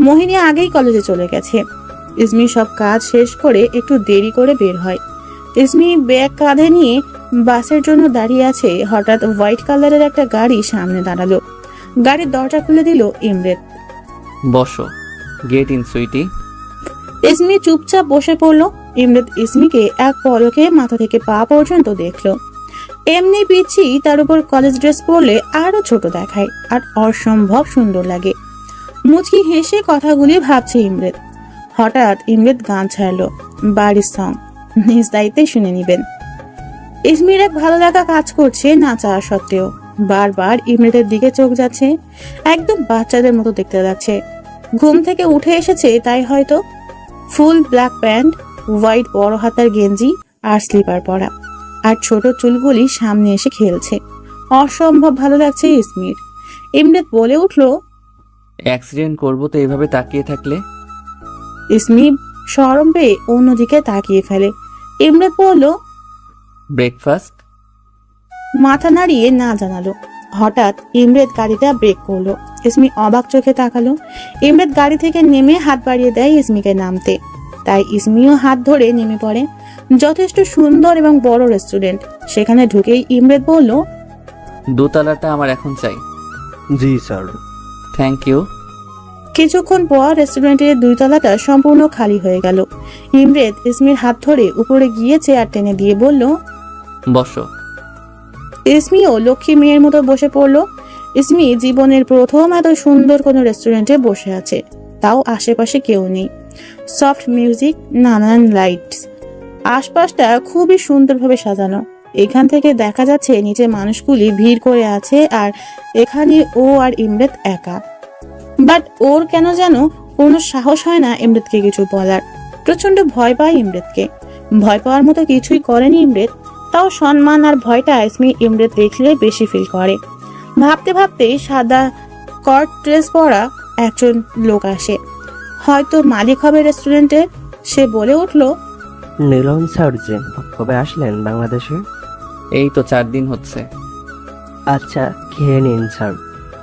মোহিনী আগেই কলেজে চলে গেছে। ইসমি সব কাজ শেষ করে একটু দেরি করে বের হয়। ইসমি ব্যাগ কাঁধে নিয়ে বাসের জন্য দাঁড়িয়ে আছে। হঠাৎ হোয়াইট কালারের একটা গাড়ি সামনে দাঁড়ালো। গাড়ির দরজা খুলে দিল ইমরাত। বসো, গেট ইন সুইটি। ইসমি চুপচাপ বসে পড়লো। ইমরাত ইসমিকে এক পলকে মাথা থেকে পা পর্যন্ত দেখলো। এমনি পিচ্ছি, তার উপর কলেজ ড্রেস পরলে আরো ছোট দেখায় আর অসম্ভব সুন্দর লাগে। মুচকি হেসে কথাগুলি ভাবছে ইমরাত। হঠাৎ ইমরাত গান ছাড়লো, বাড়ির সং, নিজ দায়িত্বে শুনে নিবেন। ইসমির এক ভালো লাগা কাজ করছে না চাওয়া সত্ত্বেও। বারবার ইমরাতের দিকে চোখ যাচ্ছে। একদম বাচ্চাদের মতো দেখতে লাগছে। ঘুম থেকে উঠে এসেছে তাই হয়তো। ফুল ব্ল্যাক প্যান্ট, হোয়াইট বড় হাতার গেঞ্জি আর স্লিপার পরা, আর ছোট চুলগুলি সামনে এসে খেলছে। অসম্ভব ভালো লাগছে ইসমির। ইমরাত বলে উঠলো, অ্যাক্সিডেন্ট করবো তো এইভাবে তাকিয়ে থাকলে। ইসমি শরম পেয়ে অন্যদিকে তাকিয়ে ফেলে। ইমরাত বলল, ব্রেকফাস্ট। মাথা নাড়িয়ে না জানালো। হঠাৎ ইমরাত গাড়িটা ব্রেক করলো। ইসমি অবাক চোখে তাকালো। ইমরাত গাড়ি থেকে নেমে হাত বাড়িয়ে দেয় ইসমিকে নামতে। তাই ইসমিও হাত ধরে নেমে পড়ে। যথেষ্ট সুন্দর এবং বড় রেস্টুরেন্ট। সেখানে ঢুকেই ইমরাত বলল, দোতলাটা আমার এখন চাই। জি স্যার। Thank you. কিছুক্ষণ পর রেস্টুরেন্টের 2 তলাটা সম্পূর্ণ খালি হয়ে গেল। ইমরাত ইসমির হাত ধরে উপরে গিয়ে চেয়ার টেনে দিয়ে বলল, বসো। ইসমিও লক্ষ্মী মেয়ের মতো বসে পড়লো। ইসমি জীবনের প্রথম এত সুন্দর কোনো রেস্টুরেন্টে বসে আছে, তাও আশেপাশে কেউ নেই। সফট মিউজিক, নানান লাইটস, আশপাশটা খুবই সুন্দরভাবে সাজানো। এখান থেকে দেখা যাচ্ছে নিচে মানুষগুলি ভিড় করে আছে আর এখানে ও আর ইমরাত একা। বাট ওর কেন যেন কোনো সাহস হয় না ইমরাতকে কিছু বলার। প্রচন্ড ভয় পায় ইমরাতকে। ভয় পাওয়ার মতো কিছুই করেনি ইমরাত, তাও সম্মান আর ভয়টা ইসমি ইমরাত দেখলে বেশি ফিল করে। ভাবতে ভাবতে সাদা কট ড্রেস পরা একজন লোক আসে, হয়তো মালিক হবে রেস্টুরেন্টের। সে বলে উঠলো, নীলন স্যার যে কবে আসলেন বাংলাদেশে? এই তো 4 দিন হচ্ছে। আচ্ছা, খেয়ে নিন স্যার,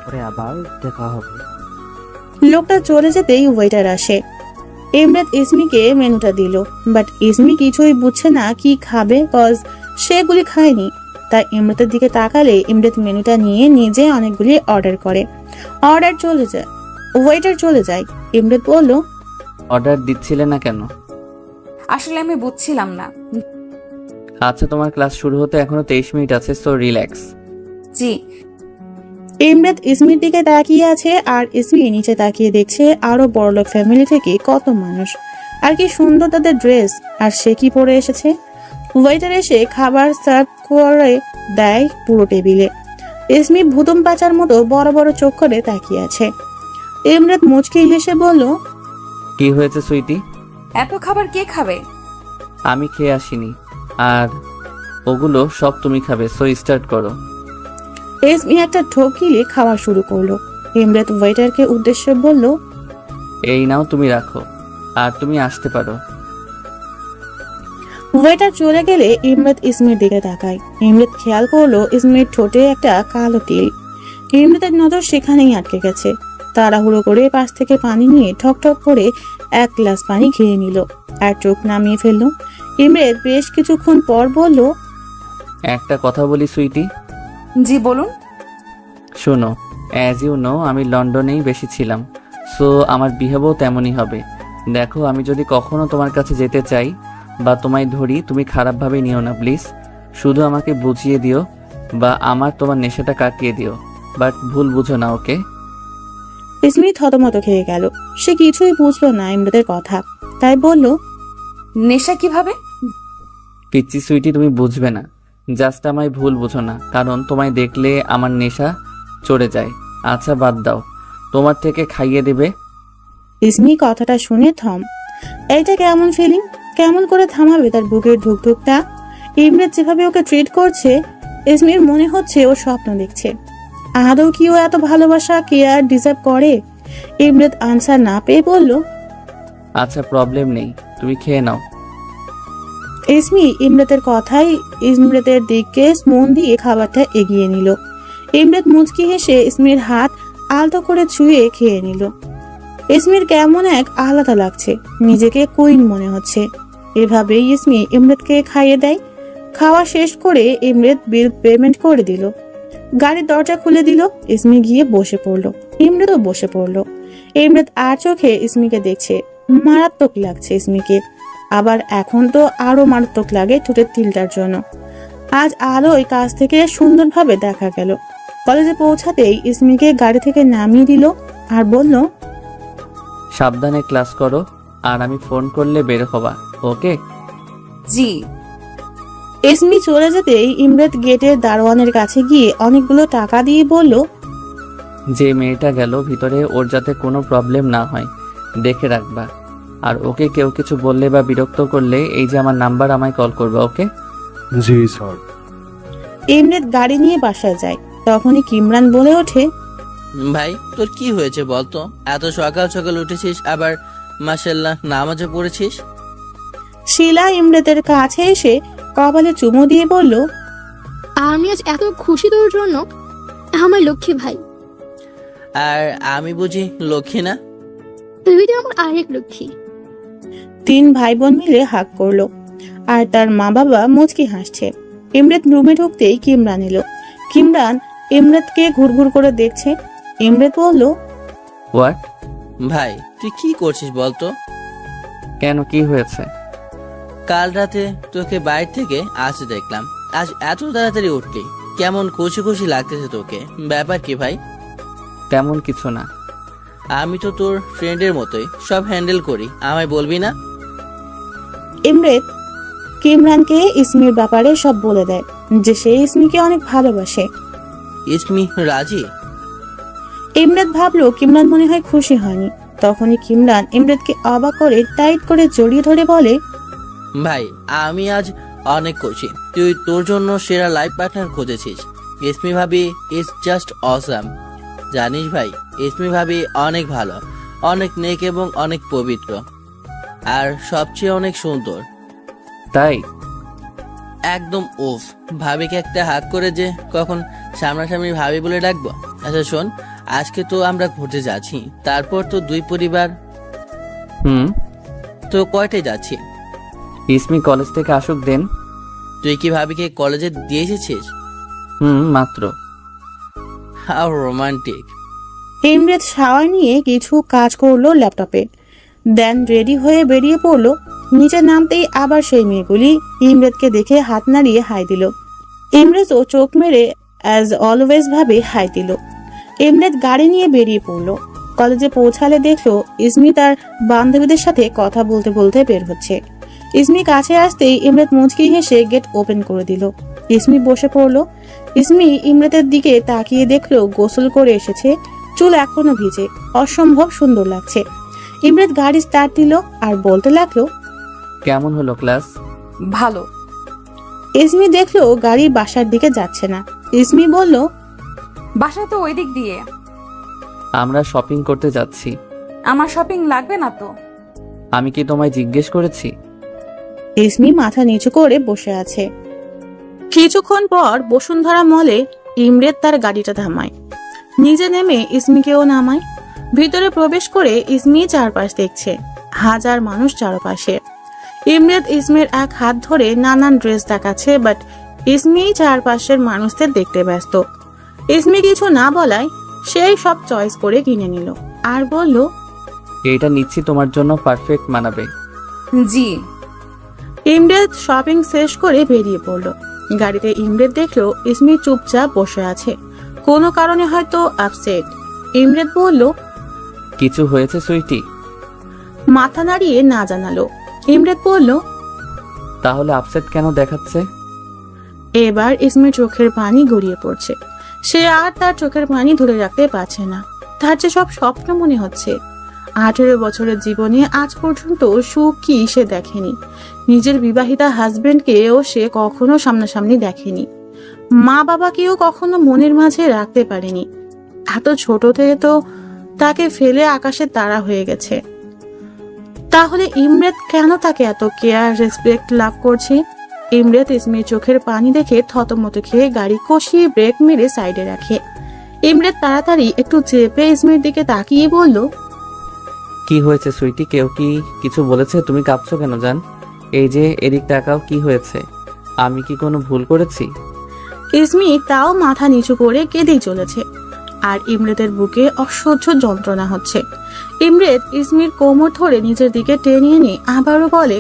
পরে আবার দেখা হবে। লোকটা চলে যেতেই ওয়েটার আসে। ইমরাত ইসমিকে মেনুটা দিল, বাট ইসমি কিছুই বুঝছে না কি খাবে, কজ সেগুলি খায়নি। তাই ইমরাতের দিকে তাকালে ইমরাত মেনুটা নিয়ে নিজে অনেকগুলি অর্ডার করে। অর্ডার চলে যায়, ওয়েটার চলে যায়। ইমরাত বলল, অর্ডার দিচ্ছিলে না কেন? আসলে আমি বুঝছিলাম না। আচ্ছা, তোমার ক্লাস শুরু হতে এখনো 23 মিনিট আছে, সো রিল্যাক্স। জি। ইমরাত ইসমির দিকে তাকিয়ে আছে আর ইসমি নিচে তাকিয়ে দেখছে আরো বড়লোক ফ্যামিলি থেকে কত মানুষ। আর কি সুন্দর তাদের ড্রেস, আর সে কি পরে এসেছে। ওয়েটার এসে খাবার সার্ভ করে দেয় পুরো টেবিলে। ইসমি ভুতুম পাচার মতো বড় বড় চোখ করে তাকিয়ে আছে। ইমরাত মুচকি হেসে বলল, কি হয়েছে সুইটি? এত খাবার কে খাবে? আমি খেয়ে আসিনি, আর ওগুলো সব তুমি খাবে, সো স্টার্ট করো। ইসমি একটা ঢোক গিলে খাওয়া শুরু করলো। ইমরাত ওয়েটারকে উদ্দেশ্যে বলল, এই নাও, তুমি রাখো, আর তুমি আসতে পারো। ওয়েটার চলে গেলে ইমরাত ইসমির দিকে তাকায়। ইমরাত খেয়াল করলো ইসমির ঠোঁটে একটা কালো তিল। ইমরাতের নজর সেখানেই আটকে গেছে। তাড়াহুড়ো করে পাশ থেকে পানি নিয়ে ঠক ঠক করে 1 গ্লাস পানি খেয়ে নিল আর চোখ নামিয়ে ফেললো। ইমরাত বেশ কিছুক্ষণ পর বলল, একটা কথা বলি সুইটি। জি বলুন। শোনো, অ্যাজ ইউ নো আমি লন্ডনেই বেশি ছিলাম, সো আমার বিহেভও তেমনই হবে। দেখো, আমি যদি কখনো তোমার কাছে যেতে চাই বা তোমায় ধরি, তুমি খারাপভাবে নিও না প্লিজ। শুধু আমাকে বুঝিয়ে দিও বা আমার তোমার নেশাটা কাটিয়ে দিও, বাট ভুল বুঝো না, ওকে? ইসমি থতমত খেয়ে গেল। সে কিছুই বুঝলো না ইমরাতের কথা, তাই বলল, নেশা কিভাবে? পিচ্চি সুইটি, তুমি বুঝবে না। জাস্ট আমায় ভুল বুঝো না, কারণ তোমায় দেখলে আমার নেশা চড়ে যায়। আচ্ছা বাদ দাও, তোমার থেকে খাইয়ে দেবে। ইসমি কথাটা শুনে থম। এইটা কেমন ফিলিং? কেমন করে থামাবে তার বুকের ধুকধুকটা? ইমরাত যেভাবে ওকে ট্রিট করছে, ইসমির মনে হচ্ছে ও স্বপ্ন দেখছে। আদৌ কি ও এত ভালোবাসা কেয়ার ডিজার্ভ করে? ইমরাত আনসার না পেয়ে বলল, আচ্ছা প্রবলেম নেই, তুমি খেয়ে নাও। ইসমি ইমরাতের কথাই ইমরাতের দিকে মন দিয়ে খাবারটা এগিয়ে নিল। ইমরাত মুচকি হেসে ইসমির হাত আলতো করে ছুঁয়ে খেয়ে নিল। ইসমির কেমন এক আলাদা লাগছে, নিজেকে কুইন মনে হচ্ছে। এভাবেই ইসমি ইমরাতকে খাইয়ে দেয়। খাওয়া শেষ করে ইমরাত বিল পেমেন্ট করে দিল। গাড়ির দরজা খুলে দিল। ইসমি গিয়ে বসে পড়লো। ইমরাতও বসে পড়লো। ইমরাত আর চোখে ইসমিকে দেখছে। মারাত্মক লাগছে ইসমিকে। আবার এখন তো আরো মারাত্মক লাগে ঠোঁটের তিলটার জন্য। আজ আলোয় কাছ থেকে সুন্দরভাবে দেখা গেল। কলেজে পৌঁছাতেই ইসমিকে গাড়ি থেকে নামিয়ে দিল আর বলল, সাবধানে ক্লাস করো, আর আমি ফোন করলে বের হবা, ওকে? জি। ইসমি চলে যেতেই ইমরাত গেটের দারোয়ানের কাছে গিয়ে অনেকগুলো টাকা দিয়ে বলল, যে মেয়েটা গেল ভিতরে, ওর যাতে কোনো প্রবলেম না হয় দেখে রাখবা। আর ওকে কেউ কিছু বললে বা বিরক্ত করলে এই যে আমার নাম্বার, আমায় কল করবা, ওকে? জি স্যার। ইমরাত গাড়ি নিয়ে বাসায় যায়। তখনই কিমরান বলে ওঠে, ভাই তোর কি হয়েছে বলতো? এত সকাল সকাল উঠেছিস, আবার মাশাআল্লাহ নামাজে পড়েছিস। শিলা ইমরাতের কাছে এসে কপালে চুমু দিয়ে বলল, আমি আজ এত খুশি তোর জন্য, আমার লক্ষ্মী ভাই। আর আমি বুঝি লক্ষ্মী না? তুই তো আমার আরেক লক্ষ্মী। 3 ভাই বোন মিলে হাক করলো আর তার মা বাবা মুচকি হাসছে। ইমরাত রুমে ঢুকতেই কিমরান এলো। কিমরান ইমরাতকে ঘুরঘুর করে দেখছে। ইমরাত বলল, হোয়াট? ভাই তুই কি করছিস বলতো? কেন, কি হয়েছে? কাল রাতে তোকে বাইরে থেকে আসতে দেখলাম, আজ এত তাড়াতাড়ি উঠলি, কেমন খুশি খুশি লাগতেছে তোকে, ব্যাপার কি ভাই? তেমন কিছু না। আমি তো তোর ফ্রেন্ডের মতোই সব হ্যান্ডেল করি, আমায় বলবি না? ইমরাত কিমরানকে ইসমির ব্যাপারে সব বলে দেয়, যে সে ইসমিকে অনেক ভালোবাসে। ইসমি রাজি? ইমরাত ভাবলো কিমরান মনে হয় খুশি হয়নি। তখনই কিমরান ইমরাতকে অবাক করে টাইট করে জড়িয়ে ধরে বলে, ভাই আমি আজ অনেক খুশি, তুই তোর জন্য সেরা লাইফ পার্টনার খুঁজেছিস। ইসমি ভাবি ইজ জাস্ট অসাম। জানিস ভাই, ইসমি ভাবি অনেক ভালো, অনেক নেক এবং অনেক পবিত্র, আর সবচেয়ে অনেক সুন্দর। তাই? একদম উফ। ভাবিকে একটা হাত করে যে কখন সামনাসামনি ভাবি বলে ডাকবো। আচ্ছা শোন, আজকে তো আমরা ঘুরতে যাচ্ছি, তারপর তো 2 পরিবার। তো কয়টায় যাচ্ছি? ইসমি কলেজ থেকে আসুক দেন। তুই কি ভাবিকে কলেজে দিয়ে এসেছিস? মাত্র। How romantic. ইমরাত শাওয়ার নিয়ে কিছু কাজ করলো ল্যাপটপে, দেন রেডি হয়ে বেরিয়ে পড়লো। নিচে নামতেই আবার সেই মেয়েগুলি ইমরাতকে দেখে হাত নাড়িয়ে হাই দিল। ইমরাতও চোখ মেরে অ্যাজ অলওয়েজ ভাবে হাই দিল। ইমরাত গাড়ি নিয়ে বেরিয়ে পড়লো। কলেজে পৌঁছালে দেখলো ইসমি তার বান্ধবীদের সাথে কথা বলতে বলতে বের হচ্ছে। ইসমি কাছে আসতেই ইমরাত মুচকি হেসে গেট ওপেন করে দিল। ইসমি বসে পড়লো। ইসমি ইমরাতের দিকে তাকিয়ে দেখলো গোসল করে এসেছে, চুল এখনো ভিজে, অসম্ভব সুন্দর লাগছে। ইমরাত গাড়ি স্টার্ট দিল আর বলতে লাগলো, কেমন হলো ক্লাস? ভালো। ইসমি দেখলো গাড়ি বাসার দিকে যাচ্ছে না। ইসমি বলল, বাসা তো ওই দিক দিয়ে। আমরা শপিং করতে যাচ্ছি। আমার শপিং লাগবে না তো। আমি কি তোমায় জিজ্ঞেস করেছি? ইসমি মাথা নিচু করে বসে আছে। কিছুক্ষণ পর বসুন্ধরা মলে ইমরাত তার গাড়িটা থামায়। নিজে নেমে ইসমিকেও নামায়। ভিতরে প্রবেশ করে ইসমি চারপাশ দেখছে। হাজার মানুষ চারপাশে। ইমরাত ইসমির এক হাত ধরে নানান ড্রেস দেখাচ্ছে, বাট ইসমি চারপাশের মানুষদের দেখতে ব্যস্ত। ইসমি কিছু না বলায় সেই সব চয়েস করে কিনে নিল আর বলল, এটা নিচ্ছি, তোমার জন্য পারফেক্ট মানাবে। জি। ইমরাত শপিং শেষ করে বেরিয়ে পড়লো। গাড়িতে ইমরাত দেখলো ইসমি চুপচাপ বসে আছে, কোনো কারণে হয়তো আপসেট। ইমরাত বলল, কিছু হয়েছে সুইটি? মাথা নাড়িয়ে না জানালো। ইমরাত বলল, তাহলে আপসেট কেন দেখাচ্ছে? এবার ইসমির চোখের পানি গড়িয়ে পড়ছে। সে আর তার চোখের পানি ধরে রাখতে পারছে না। তার যে সব স্বপ্ন মনে হচ্ছে। 18 বছরের জীবনে আজ পর্যন্ত সুখ কি সে দেখেনি। নিজের বিবাহিতা হাজবেন্ডকেও সে কখনো সামনাসামনি দেখেনি। মা বাবাকেও কখনো মনের মাঝে রাখতে পারেনি। এত ছোট থেকে তো তাকে ফেলে আকাশে তারা হয়ে গেছে। তাহলে ইমরেত কেন তাকে এত কেয়ার রেসপেক্ট লাভ করছে? ইমরেত ইসমির চোখের পানি দেখে থতমত খেয়ে গাড়ি কষিয়ে ব্রেক মেরে সাইডে রাখে। ইমরেত তাড়াতাড়ি একটু চেপে ইসমির দিকে তাকিয়ে বলল, কি হয়েছে সুইটি? কেউ কি কিছু বলেছে? তুমি কাঁপছো কেন জান? এই যে এদিক তাকাও, কি হয়েছে? আমি কি কোনো ভুল করেছি? ইসমি তাও মাথা নিচু করে কেঁদেই চলেছে, আর ইমরেতের বুকে অসহ্য যন্ত্রণা হচ্ছে। ইমরেত ইসমির কোমর ধরে নিজের দিকে টেনে এনে আবারও বলে,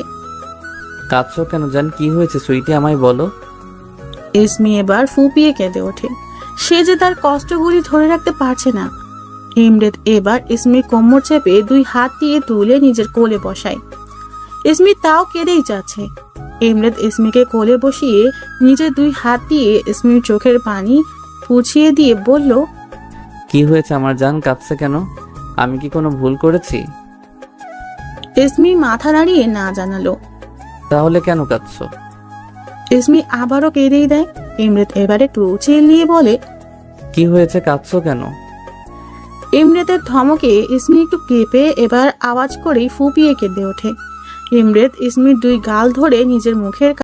কাঁদছো কেন জান? কি হয়েছে সুইটি, আমায় বলো। ইসমি এবার ফুপিয়ে কেঁদে ওঠে। সে যে তার কষ্টগুলি ধরে রাখতে পারছে না। ইমরেত এবার ইসমির কোমর চেপে 2 হাত দিয়ে তুলে নিজের কোলে বসায়। ইসমি তাও কেঁদেই যাচ্ছে। ইমরেত ইসমিকে কোলে বসিয়ে নিজের 2 হাত দিয়ে ইসমির চোখের পানি পুছিয়ে দিয়ে বলল, কি হয়েছে আমার জান? কাঁদছে কেন? আমি কি কোনো ভুল করেছি? ইসমি মাথা নাড়িয়ে না জানালো। তাহলে কেন কাঁদছো? ইসমি আবারও কেঁদেই দেয়। ইমরেত এবারে একটু চিল্লিয়ে বলে, কি হয়েছে? কাঁদছো কেন? ইমরেতের ধমকে ইসমি একটু কেঁপে এবার আওয়াজ করেই ফুপিয়ে কেঁদে ওঠে। ইমরেত ইসমির 2 গাল ধরে নিজের মুখের